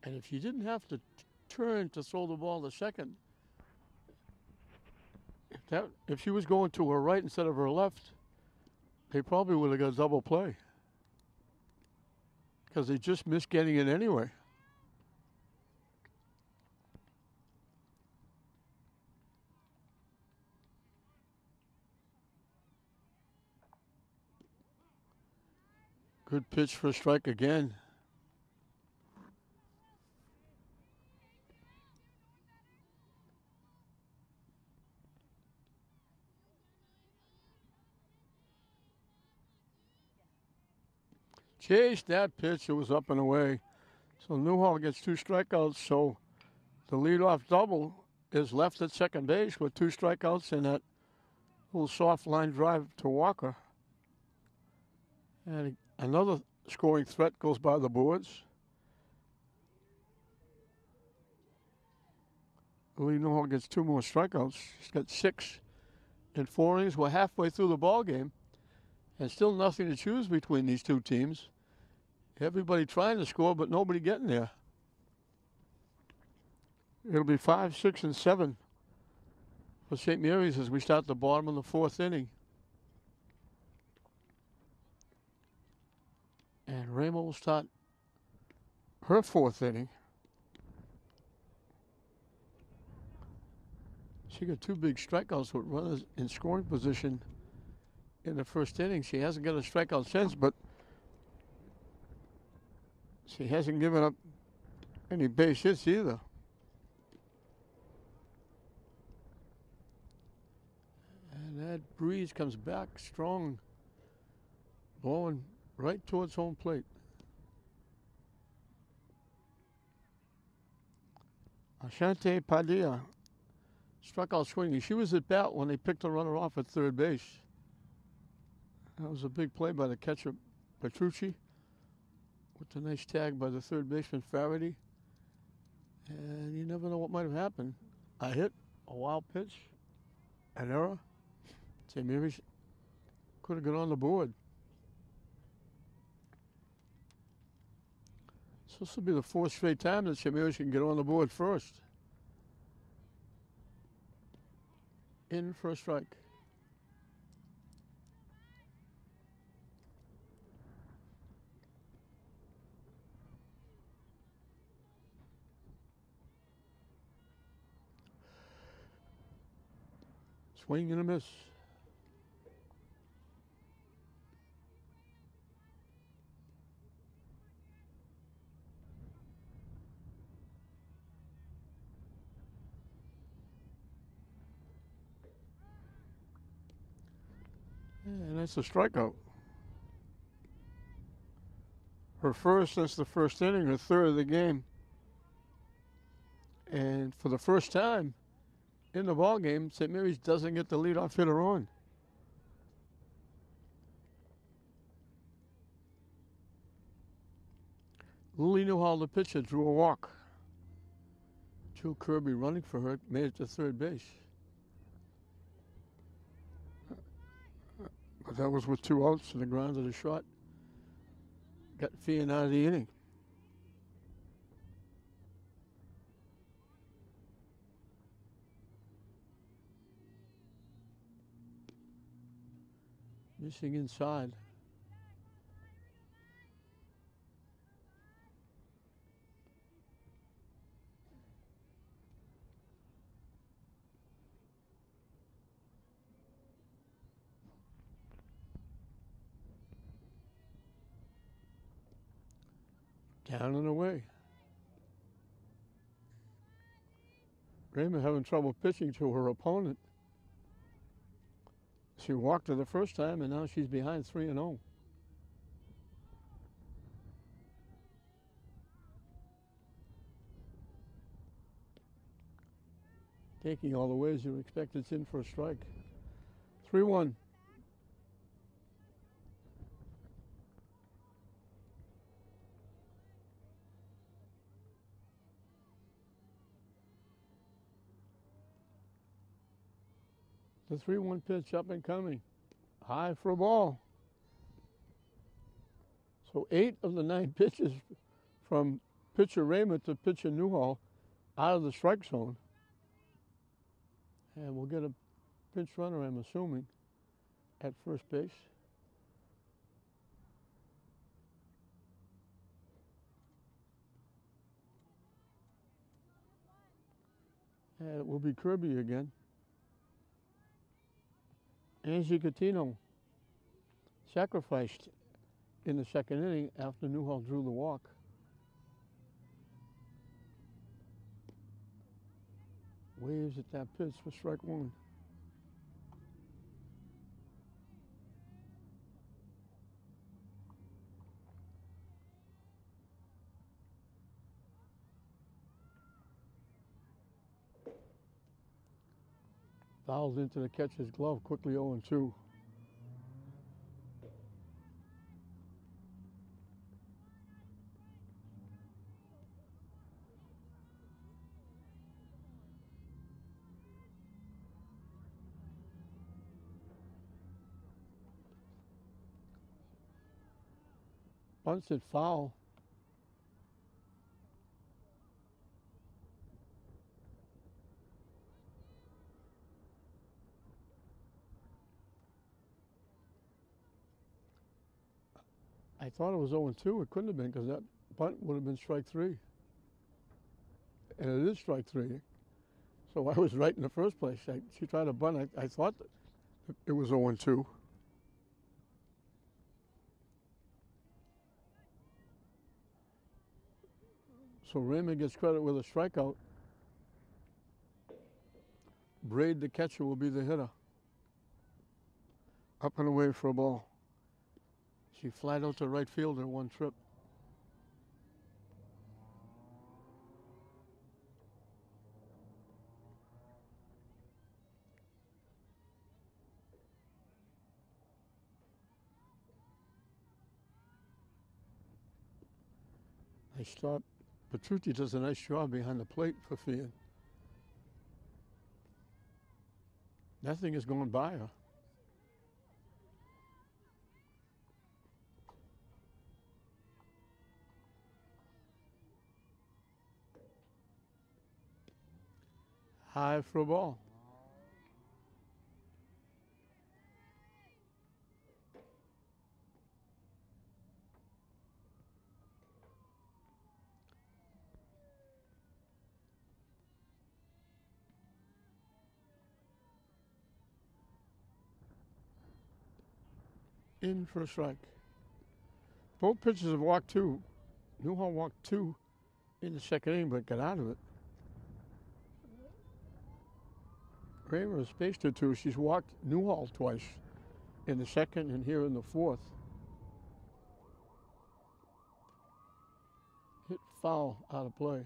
And if you didn't have to turn to throw the ball to second, if she was going to her right instead of her left, they probably would have got a double play. Because they just missed getting it anyway. Good pitch for a strike again. Chased that pitch. It was up and away. So Newhall gets 2 strikeouts. So the leadoff double is left at second base with 2 strikeouts and that little soft line drive to Walker. And another scoring threat goes by the boards. Lee Newhall gets 2 more strikeouts. He's got 6 in 4 innings. We're halfway through the ball game, and still nothing to choose between these 2 teams. Everybody trying to score, but nobody getting there. It'll be 5, 6, and 7 for St. Mary's as we start the bottom of the 4th inning. And Ramo will start her 4th inning. She got 2 big strikeouts with runners in scoring position in the first inning. She hasn't got a strikeout since, but she hasn't given up any base hits either. And that breeze comes back strong, blowing right towards home plate. Ashante Padilla struck out swinging. She was at bat when they picked the runner off at third base. That was a big play by the catcher, Petrucci, with a nice tag by the third baseman, Faraday. And you never know what might have happened. A hit, a wild pitch, an error. St. Mary's could have got on the board. So this will be the 4th straight time that St. Mary's can get on the board first. In for a strike. Swing and a miss. And that's a strikeout. Her first since the first inning, her third of the game. And for the first time in the ball game, St. Mary's doesn't get the leadoff hitter on. Lily Newhall, the pitcher, drew a walk. Joe Kirby running for her, made it to third base. But that was with 2 outs and the grounded a shot. Got Feehan out of the inning. Missing inside. Down and away. Raymond having trouble pitching to her opponent. She walked her the first time, and now she's behind 3-0. Taking all the ways you expect, it's in for a strike. 3-1. The 3-1 pitch up and coming. High for a ball. So 8 of the 9 pitches from pitcher Raymond to pitcher Newhall out of the strike zone. And we'll get a pinch runner, I'm assuming, at first base. And it will be Kirby again. Angie Catino sacrificed in the second inning after Newhall drew the walk. Waves at that pitch for strike one. Fouled into the catcher's glove, quickly 0-2. Bunted foul. I thought it was 0-2. It couldn't have been because that bunt would have been strike 3. And it is strike 3. So I was right in the first place. She tried to bunt. I thought it was 0-2. So Raymond gets credit with a strikeout. Braid, the catcher, will be the hitter. Up and away for a ball. She flied out to right fielder one trip. Nice job. Petrucci does a nice job behind the plate for Feehan. Nothing is going by her. High for a ball. In for a strike. Both pitchers have walked two. Newhall walked two in the second inning, but got out of it. Kramer has spaced her two. She's walked Newhall twice in the second and here in the fourth. Hit foul out of play.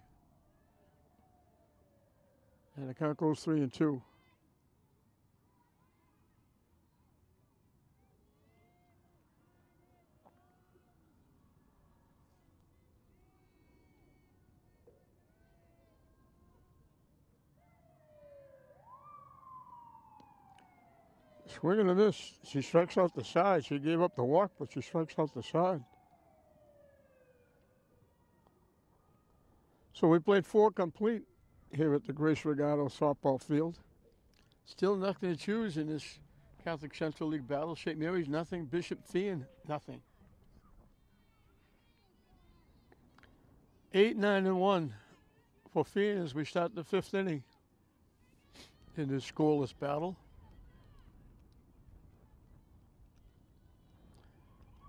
And the count goes 3-2. Swinging a miss. She strikes out the side. She gave up the walk, but she strikes out the side. So we played 4 complete here at the Grace Regato softball field. Still nothing to choose in this Catholic Central League battle. St. Mary's nothing. Bishop Feehan nothing. 8-9-1 for Feehan as we start the 5th inning in this scoreless battle.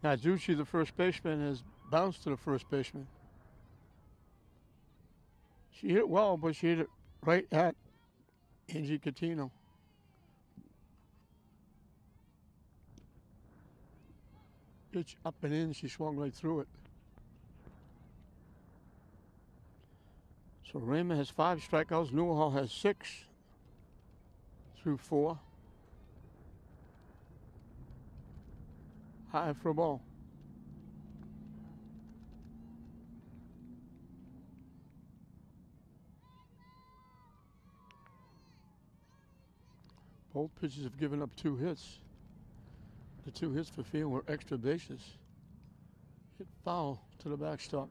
Now, Ducci, the first baseman, has bounced to the first baseman. She hit well, but she hit it right at Angie Catino. Pitch up and in, she swung right through it. So Raymond has 5 strikeouts. Newhall has 6 through 4. High for a ball. Both pitchers have given up 2 hits. The 2 hits for Feehan were extra bases. Hit foul to the backstop.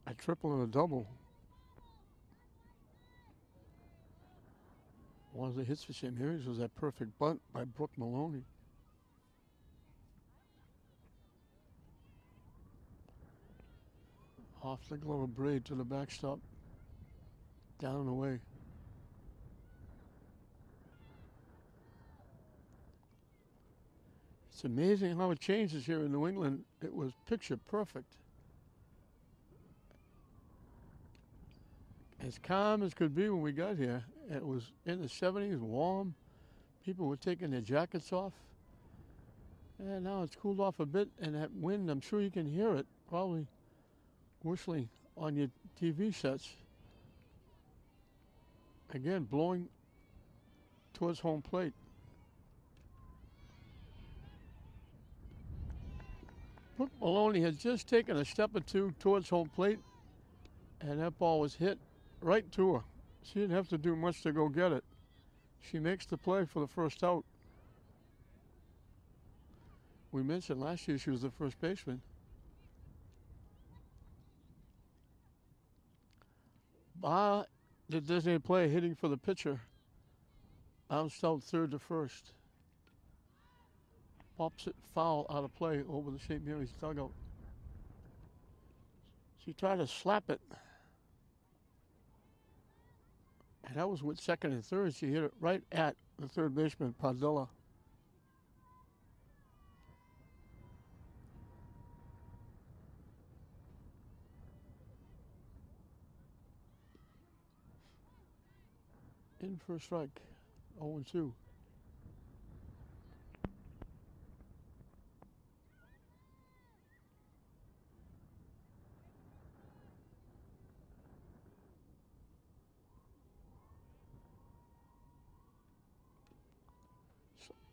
A triple and a double. One of the hits for St. Mary's was that perfect bunt by Brooke Maloney. Off the glove of Braid to the backstop. Down and away. It's amazing how it changes here in New England. It was picture perfect. As calm as could be when we got here. It was in the 70s, warm. People were taking their jackets off. And now it's cooled off a bit, and that wind, I'm sure you can hear it, probably whistling on your TV sets. Again, blowing towards home plate. Brooke Maloney had just taken a step or 2 towards home plate, and that ball was hit right to her. She didn't have to do much to go get it. She makes the play for the first out. We mentioned last year she was the first baseman. Ba, the designated player hitting for the pitcher, bounced out third to first. Pops it foul out of play over the St. Mary's dugout. She tried to slap it. And that was with second and third. She hit it right at the third baseman, Padilla. In for a strike, 0-2.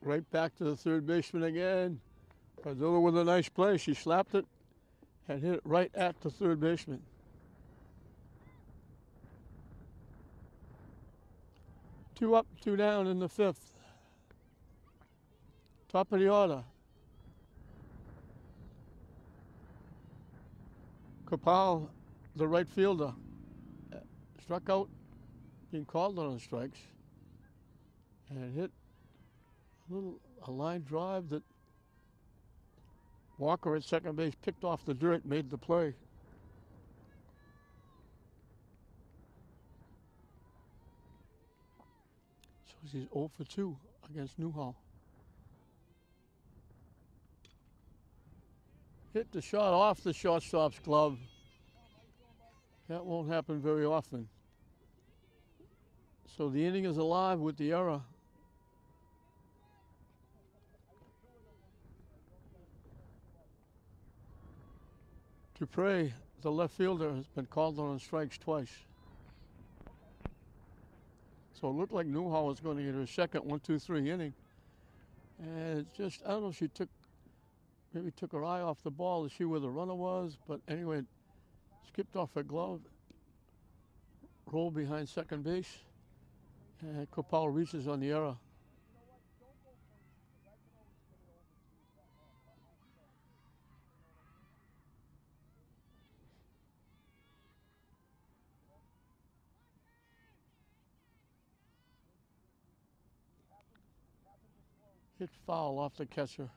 Right back to the third baseman again. Padilla with a nice play. She slapped it and hit it right at the third baseman. 2 up, 2 down in the 5th. Top of the order. Kapal, the right fielder, struck out, being called on the strikes, and hit a line drive that Walker at second base picked off the dirt, made the play. So because he's 0 for 2 against Newhall. Hit the shot off the shortstop's glove. That won't happen very often. So the inning is alive with the error. Dupre, the left fielder, has been called on strikes twice. So it looked like Newhall was going to get her second 1-2-3 inning. And it just, I don't know if she maybe took her eye off the ball to see where the runner was. But anyway, skipped off her glove, rolled behind second base, and Copal reaches on the error. Hit foul off the catcher.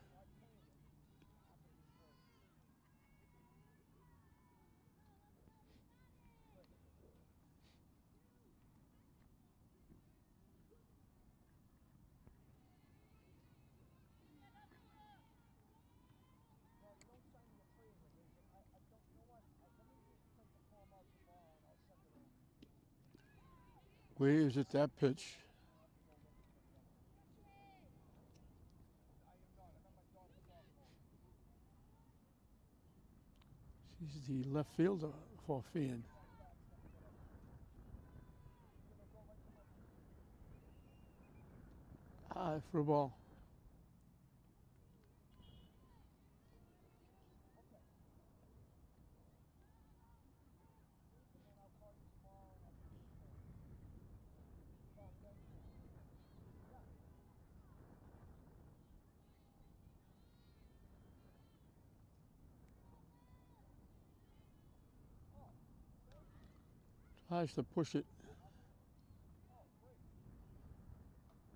Waves at that pitch. She's the left fielder for Feehan. High for a ball. Tries to push it.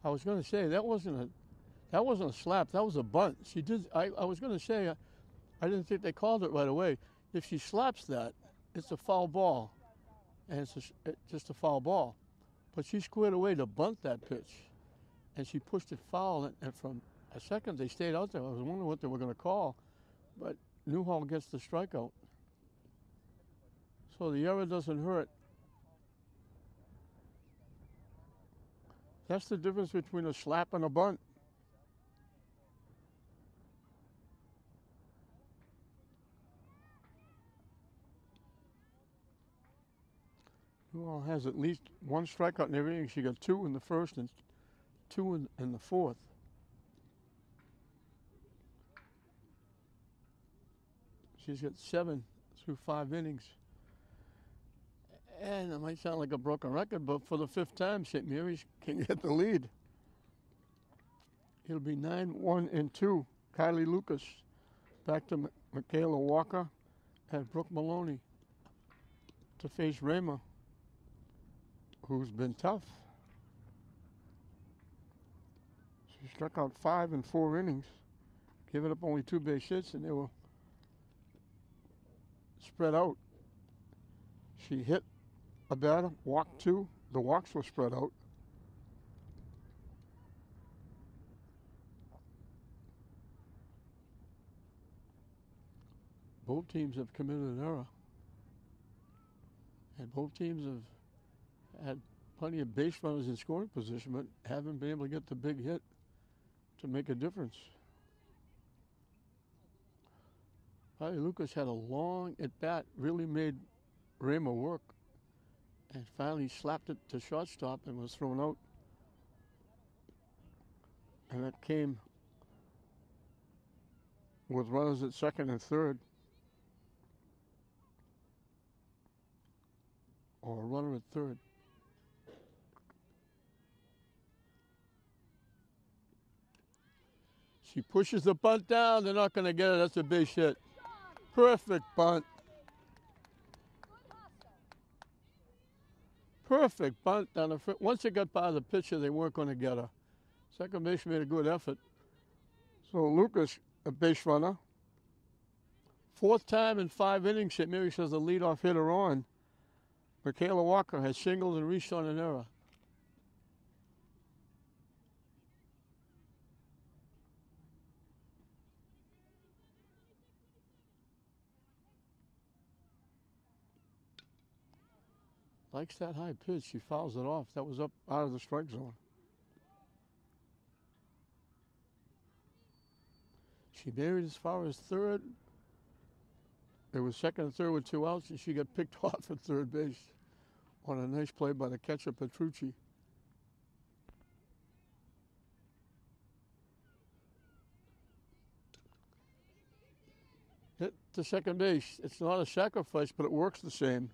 I was going to say that wasn't a slap. That was a bunt. She did. I was going to say I didn't think they called it right away. If she slaps that, it's a foul ball, and it's just a foul ball. But she squared away to bunt that pitch, and she pushed it foul. And from a second they stayed out there. I was wondering what they were going to call, but Newhall gets the strikeout. So the error doesn't hurt. That's the difference between a slap and a bunt. Newhall has at least one strikeout in every inning. She got 2 in the first and 2 in the fourth. She's got 7 through 5 innings. And it might sound like a broken record, but for the 5th time, St. Mary's can get the lead. It'll be 9-1-2. Kylie Lucas back to Michaela Walker and Brooke Maloney to face Rayma, who's been tough. She struck out 5 in 4 innings, giving up only 2 base hits, and they were spread out. She hit a batter, walked 2. The walks were spread out. Both teams have committed an error. And both teams have had plenty of base runners in scoring position, but haven't been able to get the big hit to make a difference. Kylie Lucas had a long at-bat, really made Rayma work, and finally slapped it to shortstop and was thrown out. And that came with runners at second and third, or a runner at third. She pushes the bunt down. They're not going to get it. That's a base hit. Perfect bunt. Perfect bunt down the front. Once it got by the pitcher, they weren't going to get her. Second base made a good effort. So Lucas, a base runner. 4th time in 5 innings, St. Mary's has the leadoff hitter on. Michaela Walker has singled and reached on an error. Likes that high pitch. She fouls it off. That was up out of the strike zone. She buried as far as third. It was second and third with 2 outs, and she got picked off at third base on a nice play by the catcher, Petrucci. Hit to second base. It's not a sacrifice, but it works the same.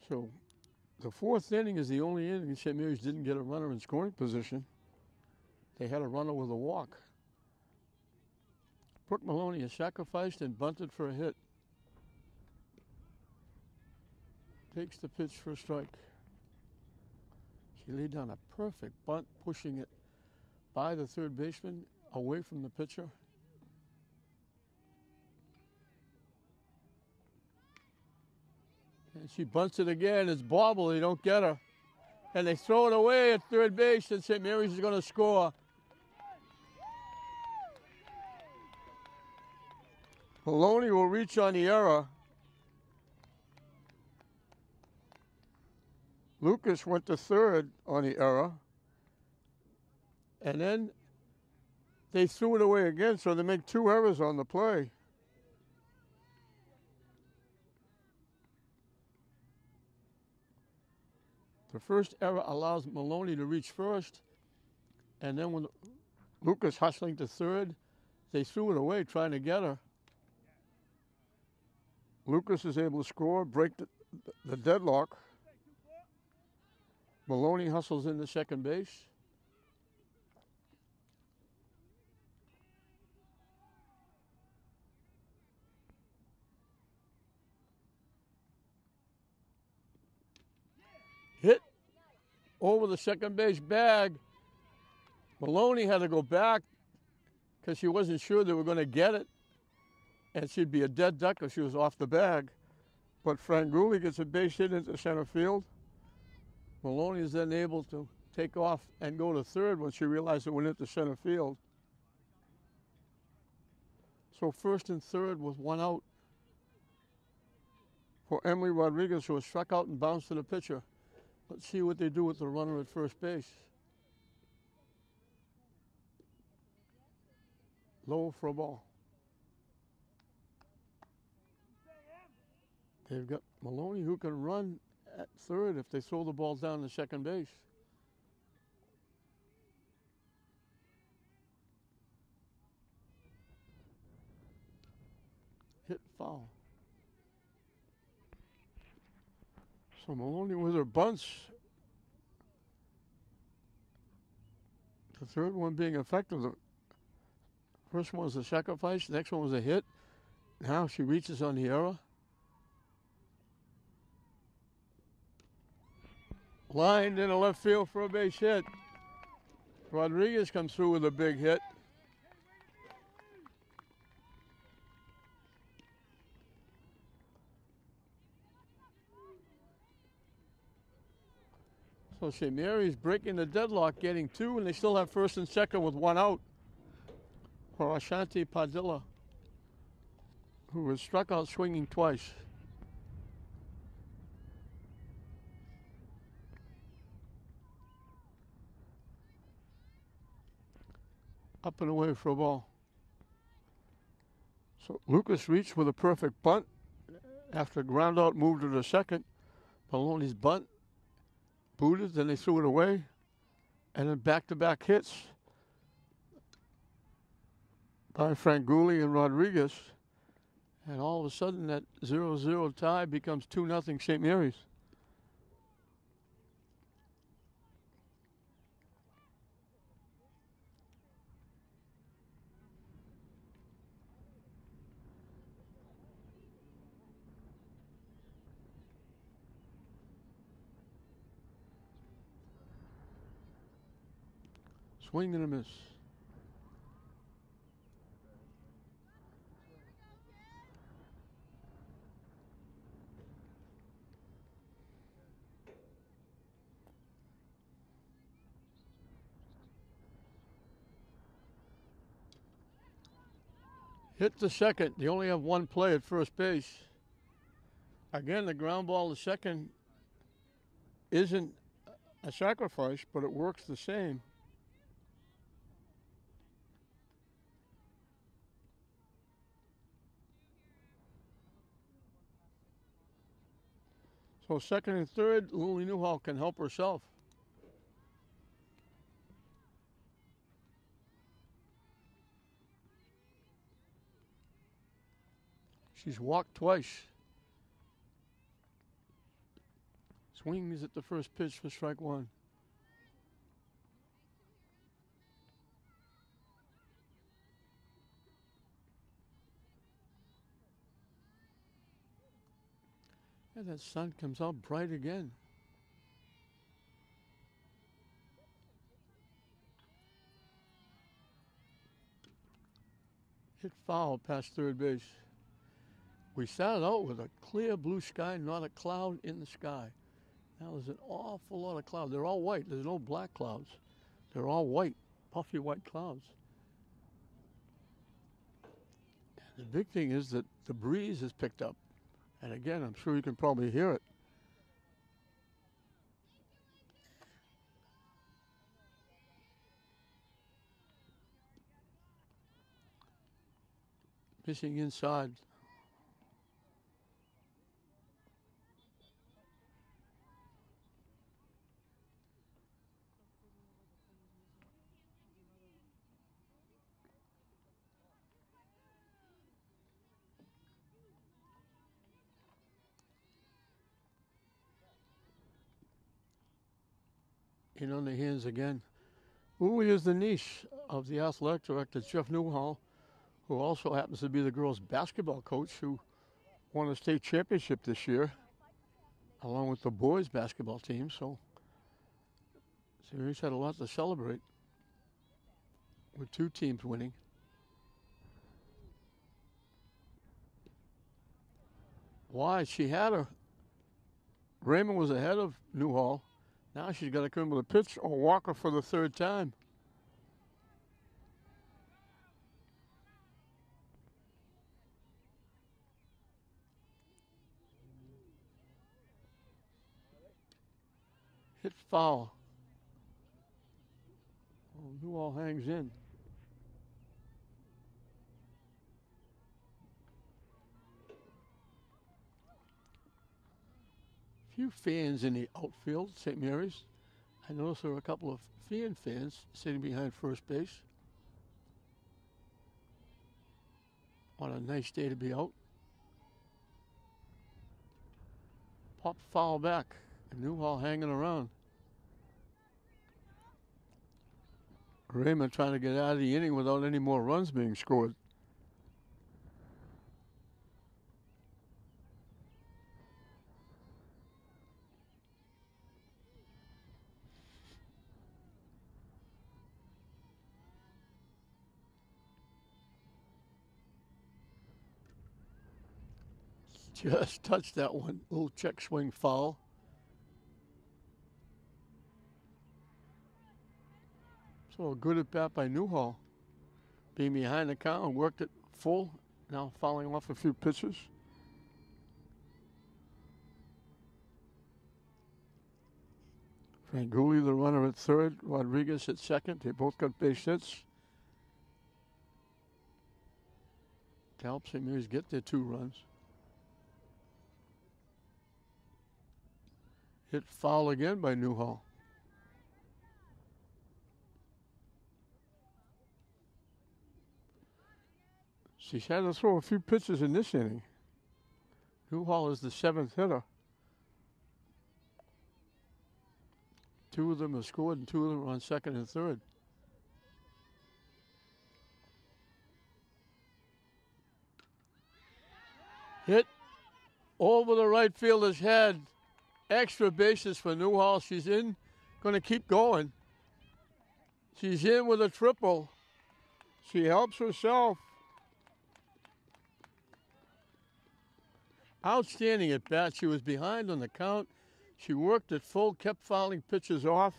So the fourth inning is the only inning St. Mary's didn't get a runner in scoring position. They had a runner with a walk. Brooke Maloney is sacrificed and bunted for a hit. Takes the pitch for a strike. She laid down a perfect bunt, pushing it by the third baseman, away from the pitcher. And she bunts it again. It's bobble. They don't get her. And they throw it away at third base, and St. Mary's is going to score. Maloney will reach on the error. Lucas went to third on the error. And then they threw it away again, so they make 2 errors on the play. The first error allows Maloney to reach first, and then when Lucas hustling to third, they threw it away trying to get her. Lucas is able to score, break the deadlock. Maloney hustles into second base. Hit over the second base bag. Maloney had to go back because she wasn't sure they were going to get it. And she'd be a dead duck if she was off the bag. But Franguli gets a base hit into center field. Maloney is then able to take off and go to third when she realized it went into center field. So first and third with 1 out for Emily Rodriguez, who was struck out and bounced to the pitcher. Let's see what they do with the runner at first base. Low for a ball. They've got Maloney, who can run at third if they throw the ball down to second base. Hit foul. So Maloney with her bunts. The third one being effective. The first one was a sacrifice. The next one was a hit. Now she reaches on the error. Lined in the left field for a base hit. Rodriguez comes through with a big hit. So St. Mary's breaking the deadlock, getting 2, and they still have first and second with 1 out for Ashanti Padilla, who was struck out swinging twice. Up and away for a ball. So Lucas reached with a perfect bunt. After a ground out move to the second, Maloney's bunt booted, then they threw it away. And then back-to-back hits by Franguli and Rodriguez. And all of a sudden that 0-0 tie becomes 2-0 St. Mary's. Swing and a miss. Hit the second. They only have one play at first base. Again, the ground ball to second isn't a sacrifice, but it works the same. So second and third, Lily Newhall can help herself. She's walked twice. Swings at the first pitch for strike one. And that sun comes out bright again. Hit foul past third base. We started out with a clear blue sky, not a cloud in the sky. Now there's an awful lot of clouds. They're all white. There's no black clouds. They're all white, puffy white clouds. And the big thing is that the breeze has picked up. And again, I'm sure you can probably hear it. Missing inside. In on the hands again. Uli is the niece of the athletic director, Jeff Newhall, who also happens to be the girls' basketball coach who won a state championship this year, along with the boys' basketball team. So Sirius had a lot to celebrate with two teams winning. Why? She had her. Raymond was ahead of Newhall. Now she's got to come with a pitch or walk her for the third time. Hit foul. Oh, Newhall hangs in. Few fans in the outfield, St. Mary's. I noticed there were a couple of Feehan fans sitting behind first base. On a nice day to be out. Pop foul back. And Newhall hanging around. Raymond trying to get out of the inning without any more runs being scored. Just touched that one. Little check swing foul. So a good at bat by Newhall. Being behind the count, worked it full. Now fouling off a few pitches. Franguli, the runner at third. Rodriguez at second. They both got base hits. To help St. Mary's get their 2 runs. Hit foul again by Newhall. She's had to throw a few pitches in this inning. Newhall is the 7th hitter. 2 of them have scored and 2 of them are on second and third. Hit over the right fielder's head. Extra bases for Newhall. She's in, going to keep going. She's in with a triple. She helps herself. Outstanding at bat. She was behind on the count. She worked it full, kept fouling pitches off.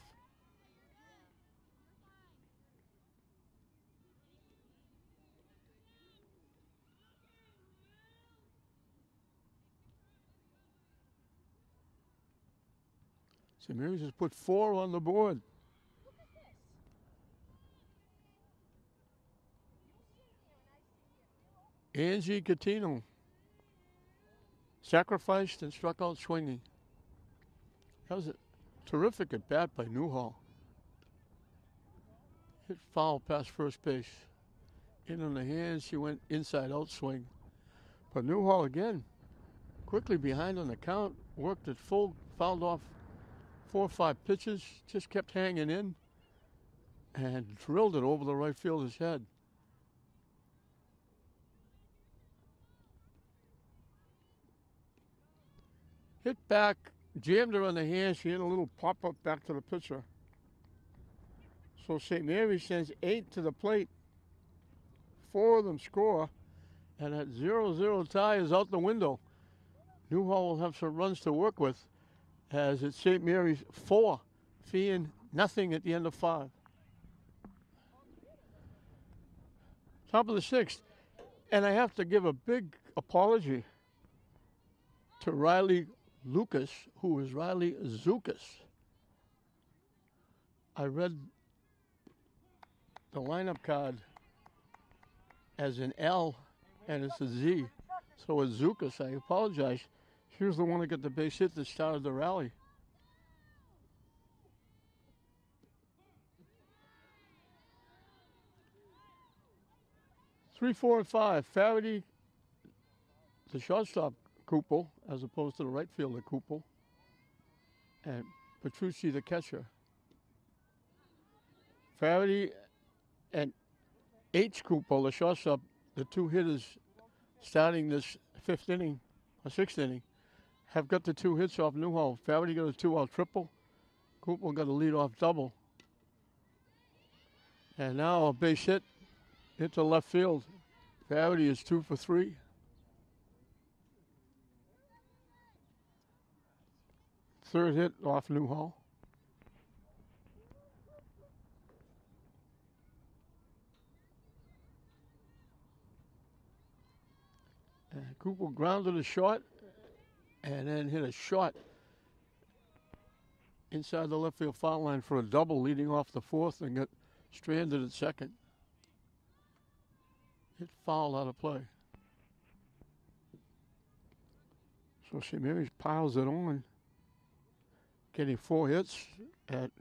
St. Mary's has put 4 on the board. Angie Catino sacrificed and struck out swinging. That was a terrific at bat by Newhall. Hit foul past first base. In on the hands, she went inside out swing. But Newhall again, quickly behind on the count, worked at full, fouled off 4 or 5 pitches, just kept hanging in, and drilled it over the right fielder's head. Hit back, jammed her on the hand. She hit a little pop-up back to the pitcher. So St. Mary's sends 8 to the plate. 4 of them score, and that 0-0 tie is out the window. Newhall will have some runs to work with, as it's St. Mary's 4, Feehan nothing at the end of 5. Top of the 6th, and I have to give a big apology to Riley Lucas, who is Riley Zukas. I read the lineup card as an L, and it's a Z, so it's Zukas. I apologize. She was the one that got the base hit that started the rally. Three, 4, and 5. Faraday, the shortstop, Kupel, as opposed to the right fielder, Kupel. And Petrucci, the catcher. Faraday and H. Kupel, the shortstop, the 2 hitters starting this 5th inning, or 6th inning, have got the 2 hits off Newhall. Faraday got a 2-out triple. Kupel got a lead-off double. And now a base hit into left field. Faraday is 2 for 3. Third hit off Newhall. And Cooper grounded a shot and then hit a shot inside the left field foul line for a double leading off the 4th and got stranded at second. Hit foul out of play. So St. Mary's piles it on, getting 4 hits at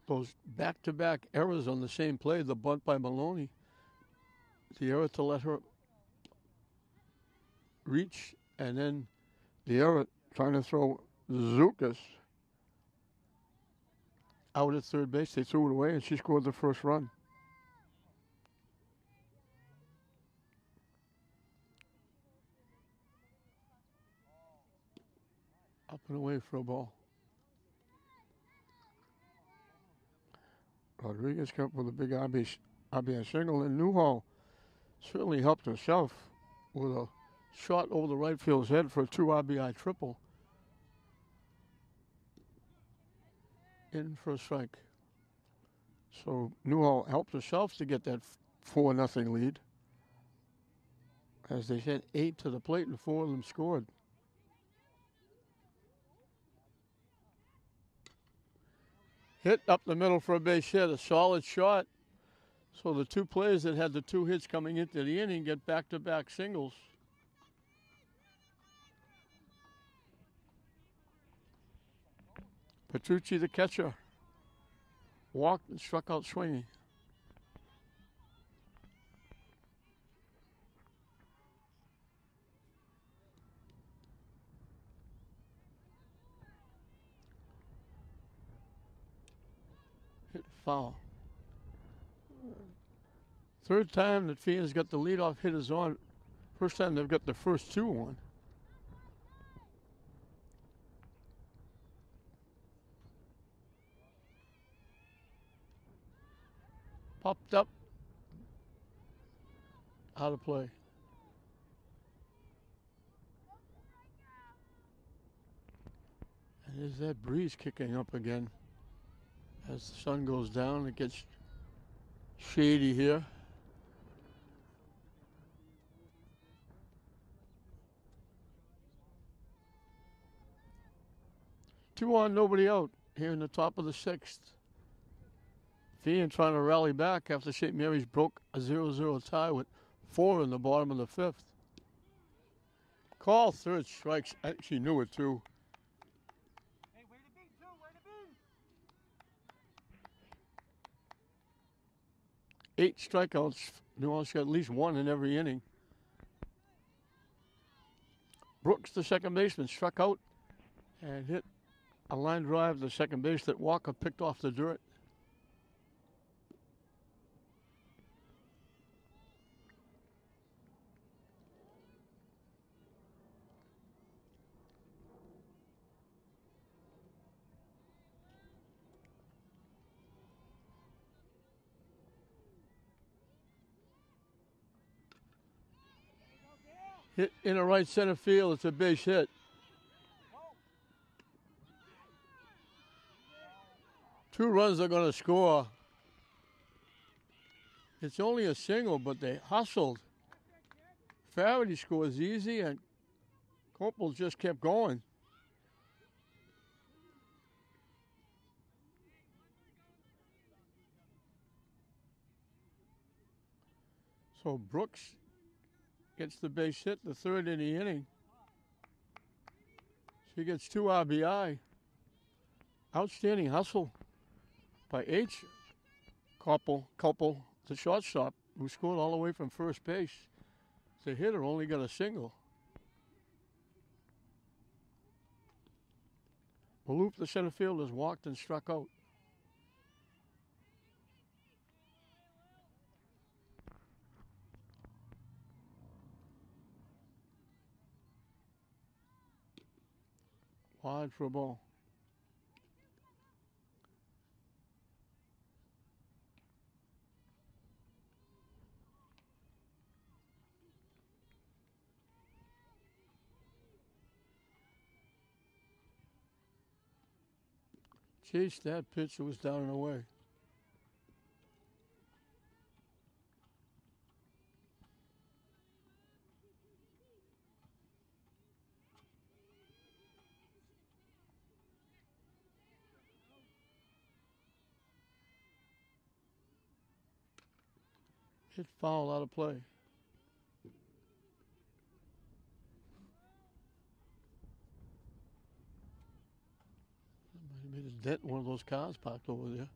those back-to-back errors on the same play, the bunt by Maloney. The error to let her reach, and then the error trying to throw Zukas out at third base. They threw it away, and she scored the first run. Up and away for a ball. Rodriguez came up with a big RBI single, and Newhall certainly helped herself with a shot over the right field's head for a 2 RBI triple. In for a strike. So Newhall helped herself to get that 4-0 lead. As they sent 8 to the plate and 4 of them scored. Hit up the middle for a base hit, a solid shot. So the 2 players that had the 2 hits coming into the inning get back-to-back singles. Petrucci, the catcher, walked and struck out swinging. Hit foul. Third time that Feehan's got the leadoff hitters on. First time they've got the first 2 on. Popped up, out of play. And there's that breeze kicking up again. As the sun goes down, it gets shady here. 2 on, nobody out here in the top of the 6th. Feehan trying to rally back after St. Mary's broke a 0-0 tie with 4 in the bottom of the 5th. Call third strikes. I think she knew it too. Hey, way to be, too, way to be. 8 strikeouts. New Orleans got at least 1 in every inning. Brooks, the second baseman, struck out and hit a line drive to second base that Walker picked off the dirt. Hit in a right center field. It's a base hit. 2 runs they're going to score. It's only a single, but they hustled. Faraday scores easy, and Copel just kept going. So Brooks gets the base hit, the 3rd in the inning. She gets 2 RBI. Outstanding hustle by H. Copel, the shortstop, who scored all the way from first base. The hitter only got a single. Malouf, the center fielder, walked and struck out. Wide for a ball. Chased that pitch, it was down and away. Hit foul out of play. Somebody made a dent in one of those cars parked over there.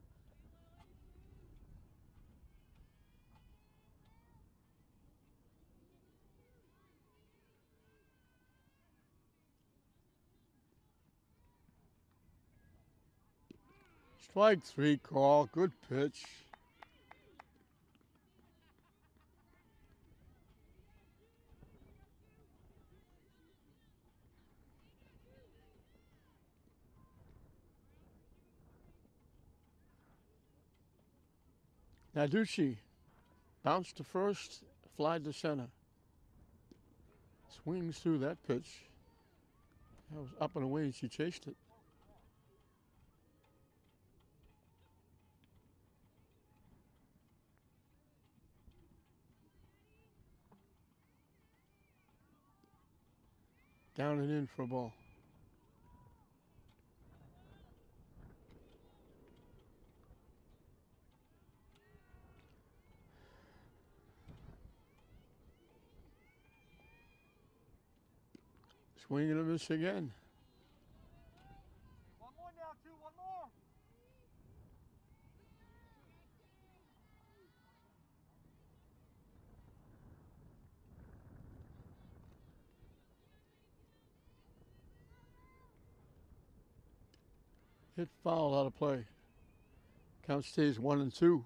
Strike 3 call. Good pitch. Naducci bounced to first, flied to center. Swings through that pitch. That was up and away, and she chased it. Down and in for a ball. Swing and a miss again. One more now, 2, one more. Hit foul out of play. Count stays 1-2.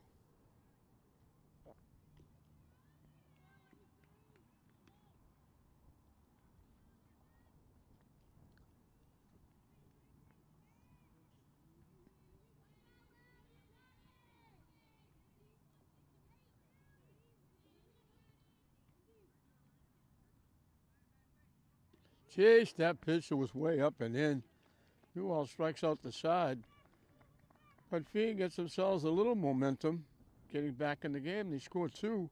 Chase, that pitch was way up and in. Newell strikes out the side. But Feehan gets themselves a little momentum getting back in the game. They scored 2.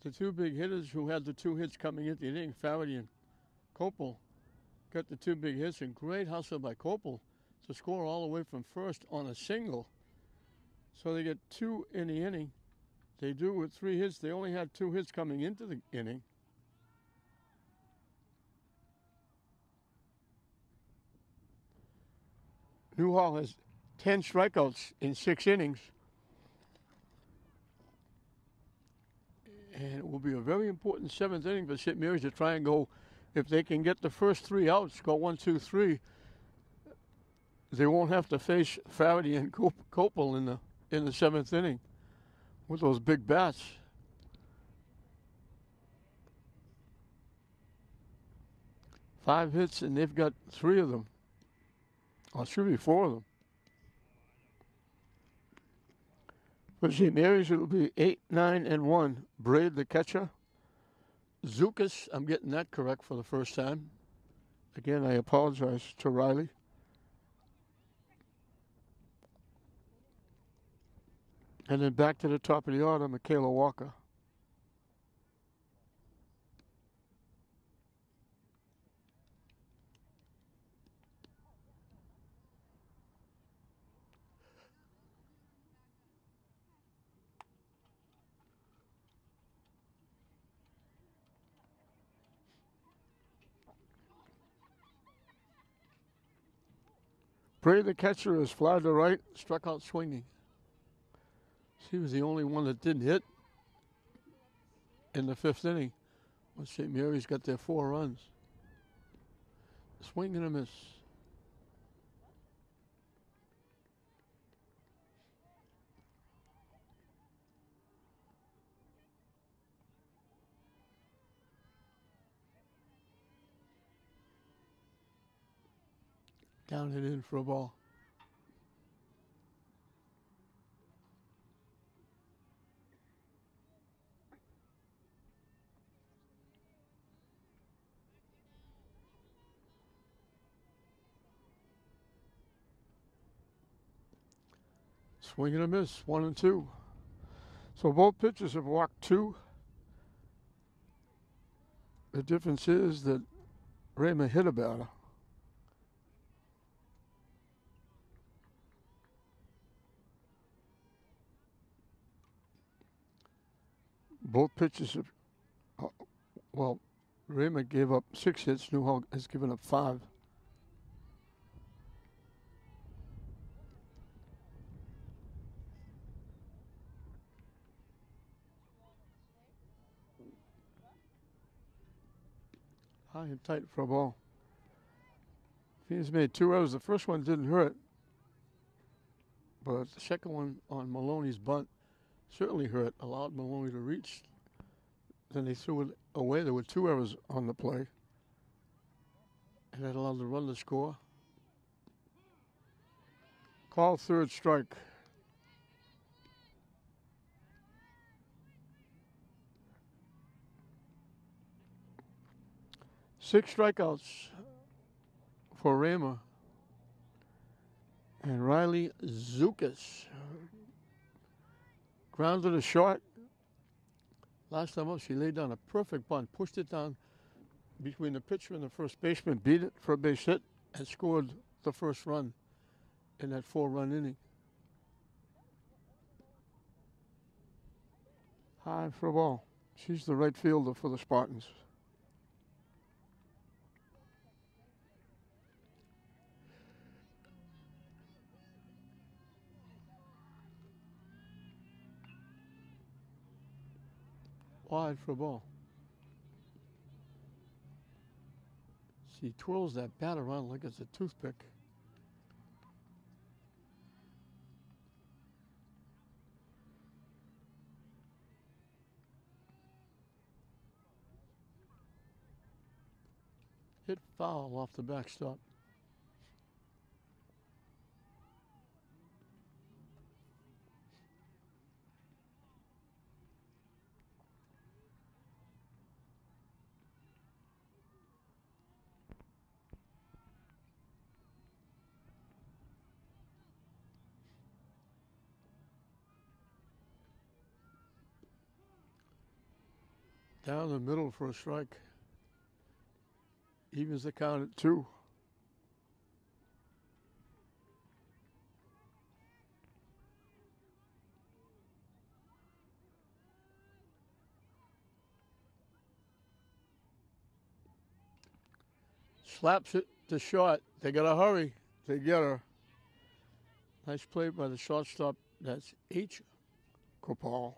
The 2 big hitters who had the 2 hits coming into the inning, Faraday and Copel, got the two big hits, and great hustle by Copel to score all the way from first on a single. So they get two in the inning. They do with three hits. They only had two hits coming into the inning. Newhall has 10 strikeouts in 6 innings. And it will be a very important 7th inning for St. Mary's to try and go, if they can get the first 3 outs, go 1, 2, 3, they won't have to face Faraday and Copel in the 7th inning with those big bats. Five hits, and they've got 3 of them. Or should be 4 of them. For St. Mary's, it'll be 8, 9, and 1. Braid, the catcher. Zukas, I'm getting that correct for the first time. Again, I apologize to Riley. And then back to the top of the order, Michaela Walker. Bray, the catcher, is fly to right, struck out swinging. She was the only one that didn't hit in the 5th inning when St. Mary's got their 4 runs. Swing and a miss. Down and in for a ball. Swing and a miss, 1 and 2. So both pitchers have walked 2. The difference is that Raymond hit a batter. Both pitchers have, well, Raymond gave up 6 hits. Newhall has given up 5. High and tight for a ball. He's made 2 errors. The first one didn't hurt, but the second one on Maloney's bunt certainly hurt. Allowed Maloney to reach. Then they threw it away. There were 2 errors on the play, and that allowed the run to score. Call 3rd strike. Six strikeouts for Raymer. And Riley Zukas grounded a short. Last time up, she laid down a perfect bunt, pushed it down between the pitcher and the first baseman, beat it for a base hit, and scored the first run in that 4-run inning. High for a ball. She's the right fielder for the Spartans. Wide for a ball. She twirls that bat around like it's a toothpick. Hit foul off the backstop. Down the middle for a strike. Evens the count at 2. Slaps it to short. They got to hurry. They get her. Nice play by the shortstop. That's H. Kopal.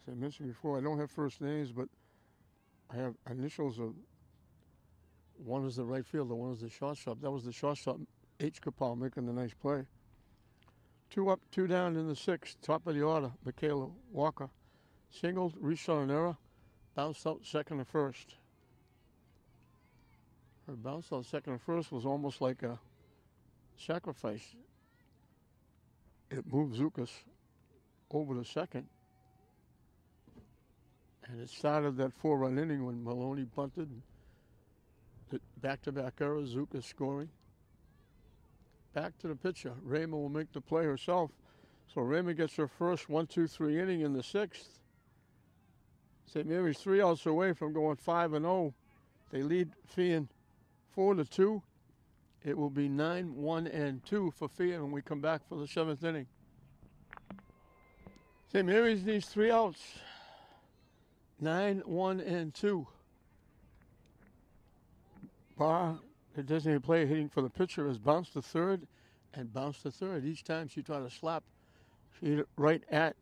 As I mentioned before, I don't have first names, but I have initials of one is the right fielder, one is the shortstop. That was the shortstop, H. Kopal, making the nice play. 2 up, 2 down in the 6th. Top of the order, Michaela Walker. Singled, reached on an error, bounced out second and first. Her bounce out second and first was almost like a sacrifice. It moved Zukas over to second. And it started that 4-run inning when Maloney bunted. Back-to-back errors, Zukas scoring. Back to the pitcher. Raymond will make the play herself. So Raymond gets her first 1-2-3 inning in the 6th. St. Mary's 3 outs away from going 5-0. They lead Feehan 4-2. It will be 9-1-2 for Feehan when we come back for the 7th inning. St. Mary's needs 3 outs. 9-1-2. Barr, the designated player hitting for the pitcher, has bounced to third and bounced to third. Each time she tried to slap, she hit it right at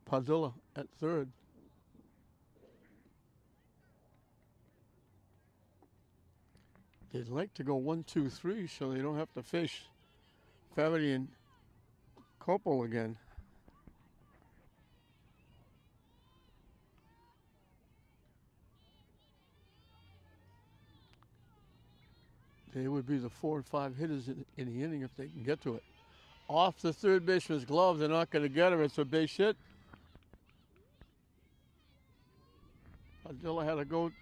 Padilla at third. They'd like to go 1-2-3 so they don't have to face Faraday and Copel again. They would be the 4 and 5 hitters in the inning if they can get to it. Off the third baseman's glove, they're not going to get her. It's a base hit. Padilla had to go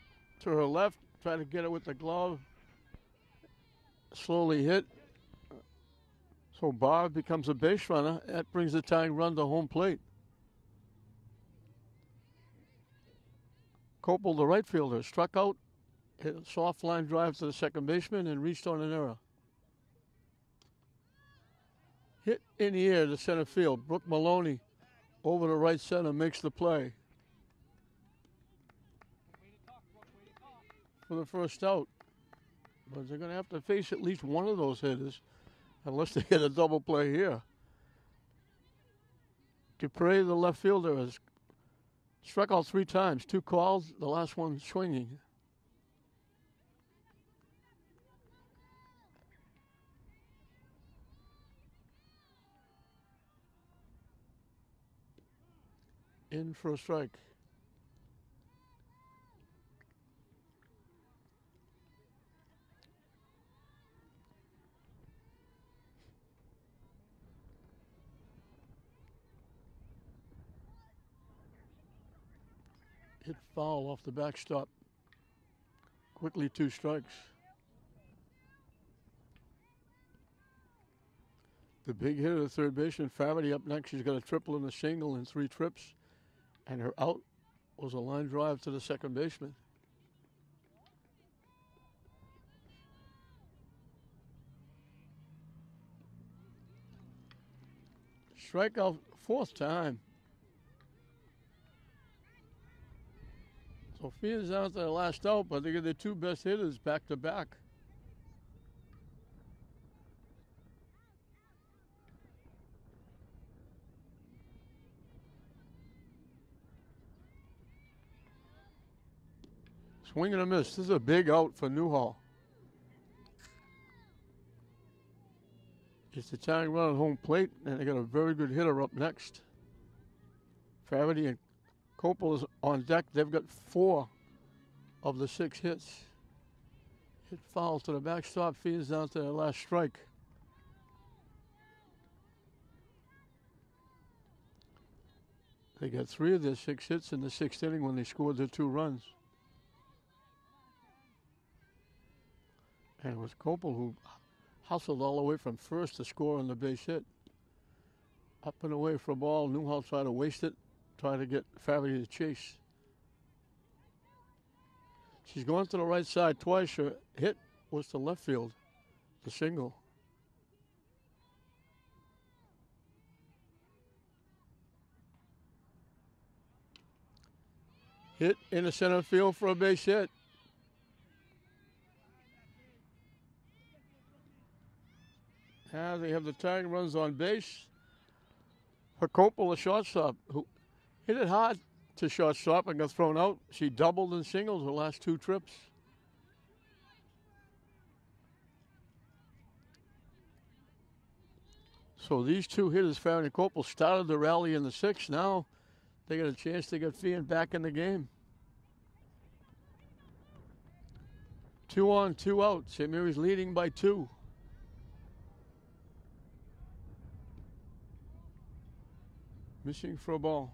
to her left, try to get it with the glove. Slowly hit. So Barr becomes a base runner. That brings the tying run to home plate. Copel, the right fielder, struck out, hit a soft line drive to the second baseman and reached on an error. Hit in the air to center field. Brooke Maloney over to right center makes the play for the first out. But they're going to have to face at least one of those hitters unless they get a double play here. Dupre, the left fielder, has struck out 3 times, 2 calls, the last one swinging. In for a strike. Hit foul off the backstop. Quickly 2 strikes. The big hitter, the third baseman, Faraday up next. She's got a triple and a single and 3 trips. And her out was a line drive to the second baseman. Strikeout 4th time. So Feehan's out their last out, but they get their 2 best hitters back to back. Swing and a miss. This is a big out for Newhall. It's the tying run at home plate, and they got a very good hitter up next. Faraday and Copel is on deck. They've got 4 of the 6 hits. Hit foul to the backstop. Feehan's down to their last strike. They got 3 of their 6 hits in the 6th inning when they scored their 2 runs. And it was Copel who hustled all the way from first to score on the base hit. Up and away for a ball. Newhall tried to waste it, try to get Faraday to chase. She's gone to the right side twice. Her hit was to left field, the single. Hit in the center field for a base hit. Now they have the tying runs on base. For Copel, the shortstop, who hit it hard to shortstop and got thrown out. She doubled and singled her last 2 trips. So these 2 hitters, Feehan and Copel, started the rally in the 6th. Now they got a chance to get Feehan back in the game. 2 on, 2 out. St. Mary's leading by 2. Missing for a ball.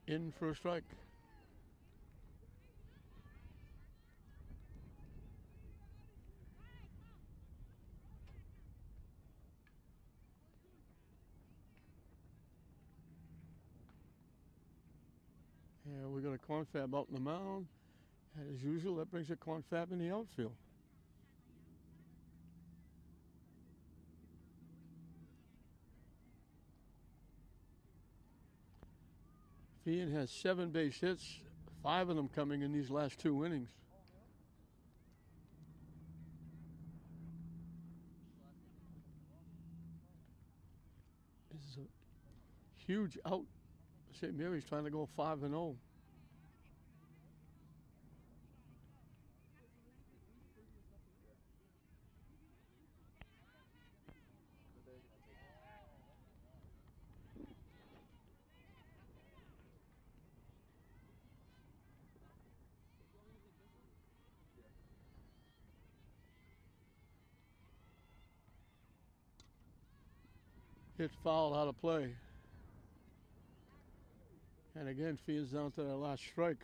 In for a strike. And we got a confab out in the mound. And as usual, that brings a confab in the outfield. Feehan has 7 base hits, 5 of them coming in these last 2 innings. This is a huge out. St. Mary's trying to go 5-0. Hit foul out of play. And again, Feehan's down to their last strike.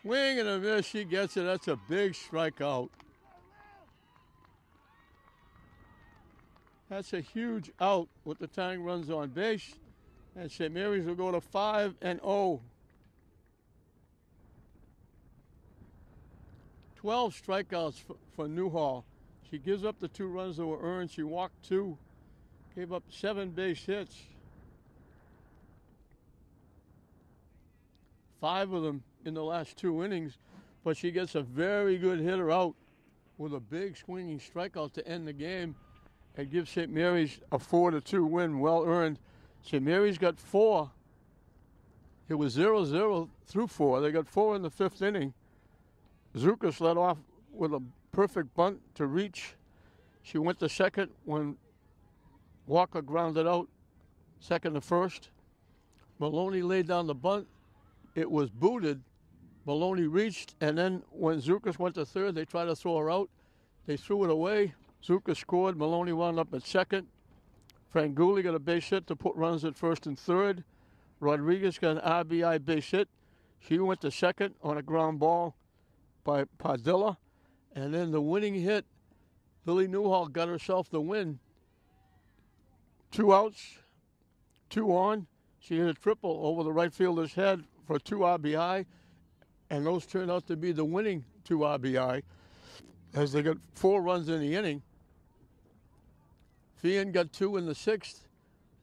Swing and a miss, she gets it. That's a big strikeout. That's a huge out with the tying runs on base. And St. Mary's will go to 5-0. 12 strikeouts for Newhall. She gives up the 2 runs that were earned. She walked 2, gave up 7 base hits. 5 of them in the last 2 innings. But she gets a very good hitter out with a big swinging strikeout to end the game and give St. Mary's a 4-2 win, well earned. St. Mary's got 4. It was 0-0 through 4. They got 4 in the 5th inning. Zukas led off with a perfect bunt to reach. She went to second when Walker grounded out, second to first. Maloney laid down the bunt. It was booted. Maloney reached, and then when Zukas went to third, they tried to throw her out. They threw it away. Zukas scored. Maloney wound up at second. Franguli got a base hit to put runners at first and third. Rodriguez got an RBI base hit. She went to second on a ground ball by Padilla. And then the winning hit, Lily Newhall got herself the win. 2 outs, 2 on. She hit a triple over the right fielder's head for 2 RBI. And those turned out to be the winning 2 RBI as they got 4 runs in the inning. Feehan got 2 in the 6th.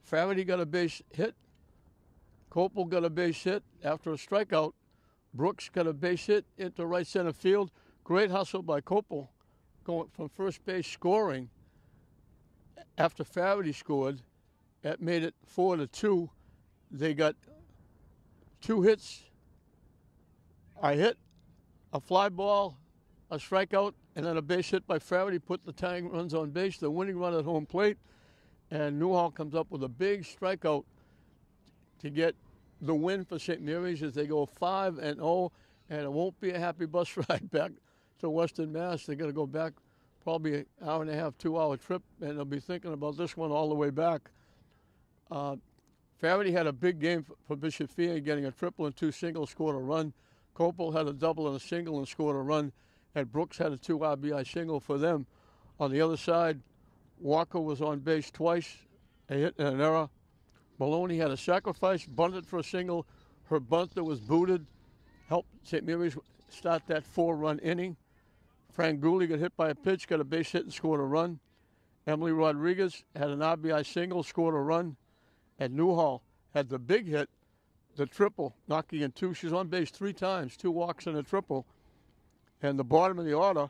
Faraday got a base hit. Copel got a base hit after a strikeout. Brooks got a base hit into right center field. Great hustle by Copel going from first base scoring after Faraday scored. That made it 4-2. They got 2 hits. A hit, a fly ball, a strikeout, and then a base hit by Faraday put the tying runs on base, the winning run at home plate, and Newhall comes up with a big strikeout to get the win for St. Mary's as they go 5-0, and it won't be a happy bus ride back to Western Mass. They're going to go back probably an hour and a half, 2 hour trip, and they'll be thinking about this one all the way back. Faraday had a big game for Bishop Feehan, getting a triple and 2 singles, scored a run. Copel had a double and a single and scored a run. And Brooks had a 2 RBI single for them. On the other side, Walker was on base twice, a hit and an error. Maloney had a sacrifice, bunted for a single. Her bunter was booted, helped St. Mary's start that 4-run inning. Frank Gooley got hit by a pitch, got a base hit and scored a run. Emily Rodriguez had an RBI single, scored a run. And Newhall had the big hit, the triple, knocking in 2. She's on base 3 times, 2 walks and a triple. And the bottom of the order,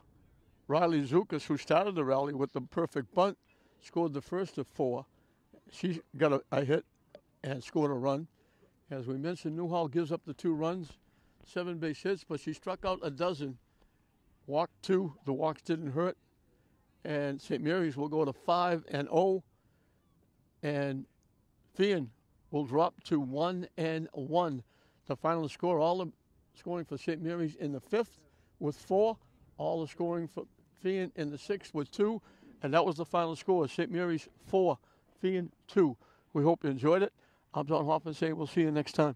Riley Zukas, who started the rally with the perfect bunt, scored the first of 4. She got a hit and scored a run. As we mentioned, Newhall gives up the 2 runs, 7 base hits, but she struck out a dozen. Walked 2, the walks didn't hurt. And St. Mary's will go to 5-0. And Feehan will drop to 1-1. The final score, all the scoring for St. Mary's in the 5th with 4. All the scoring for Feehan in the 6th with 2. And that was the final score. St. Mary's 4, Feehan 2. We hope you enjoyed it. I'm Don Hoffman saying we'll see you next time.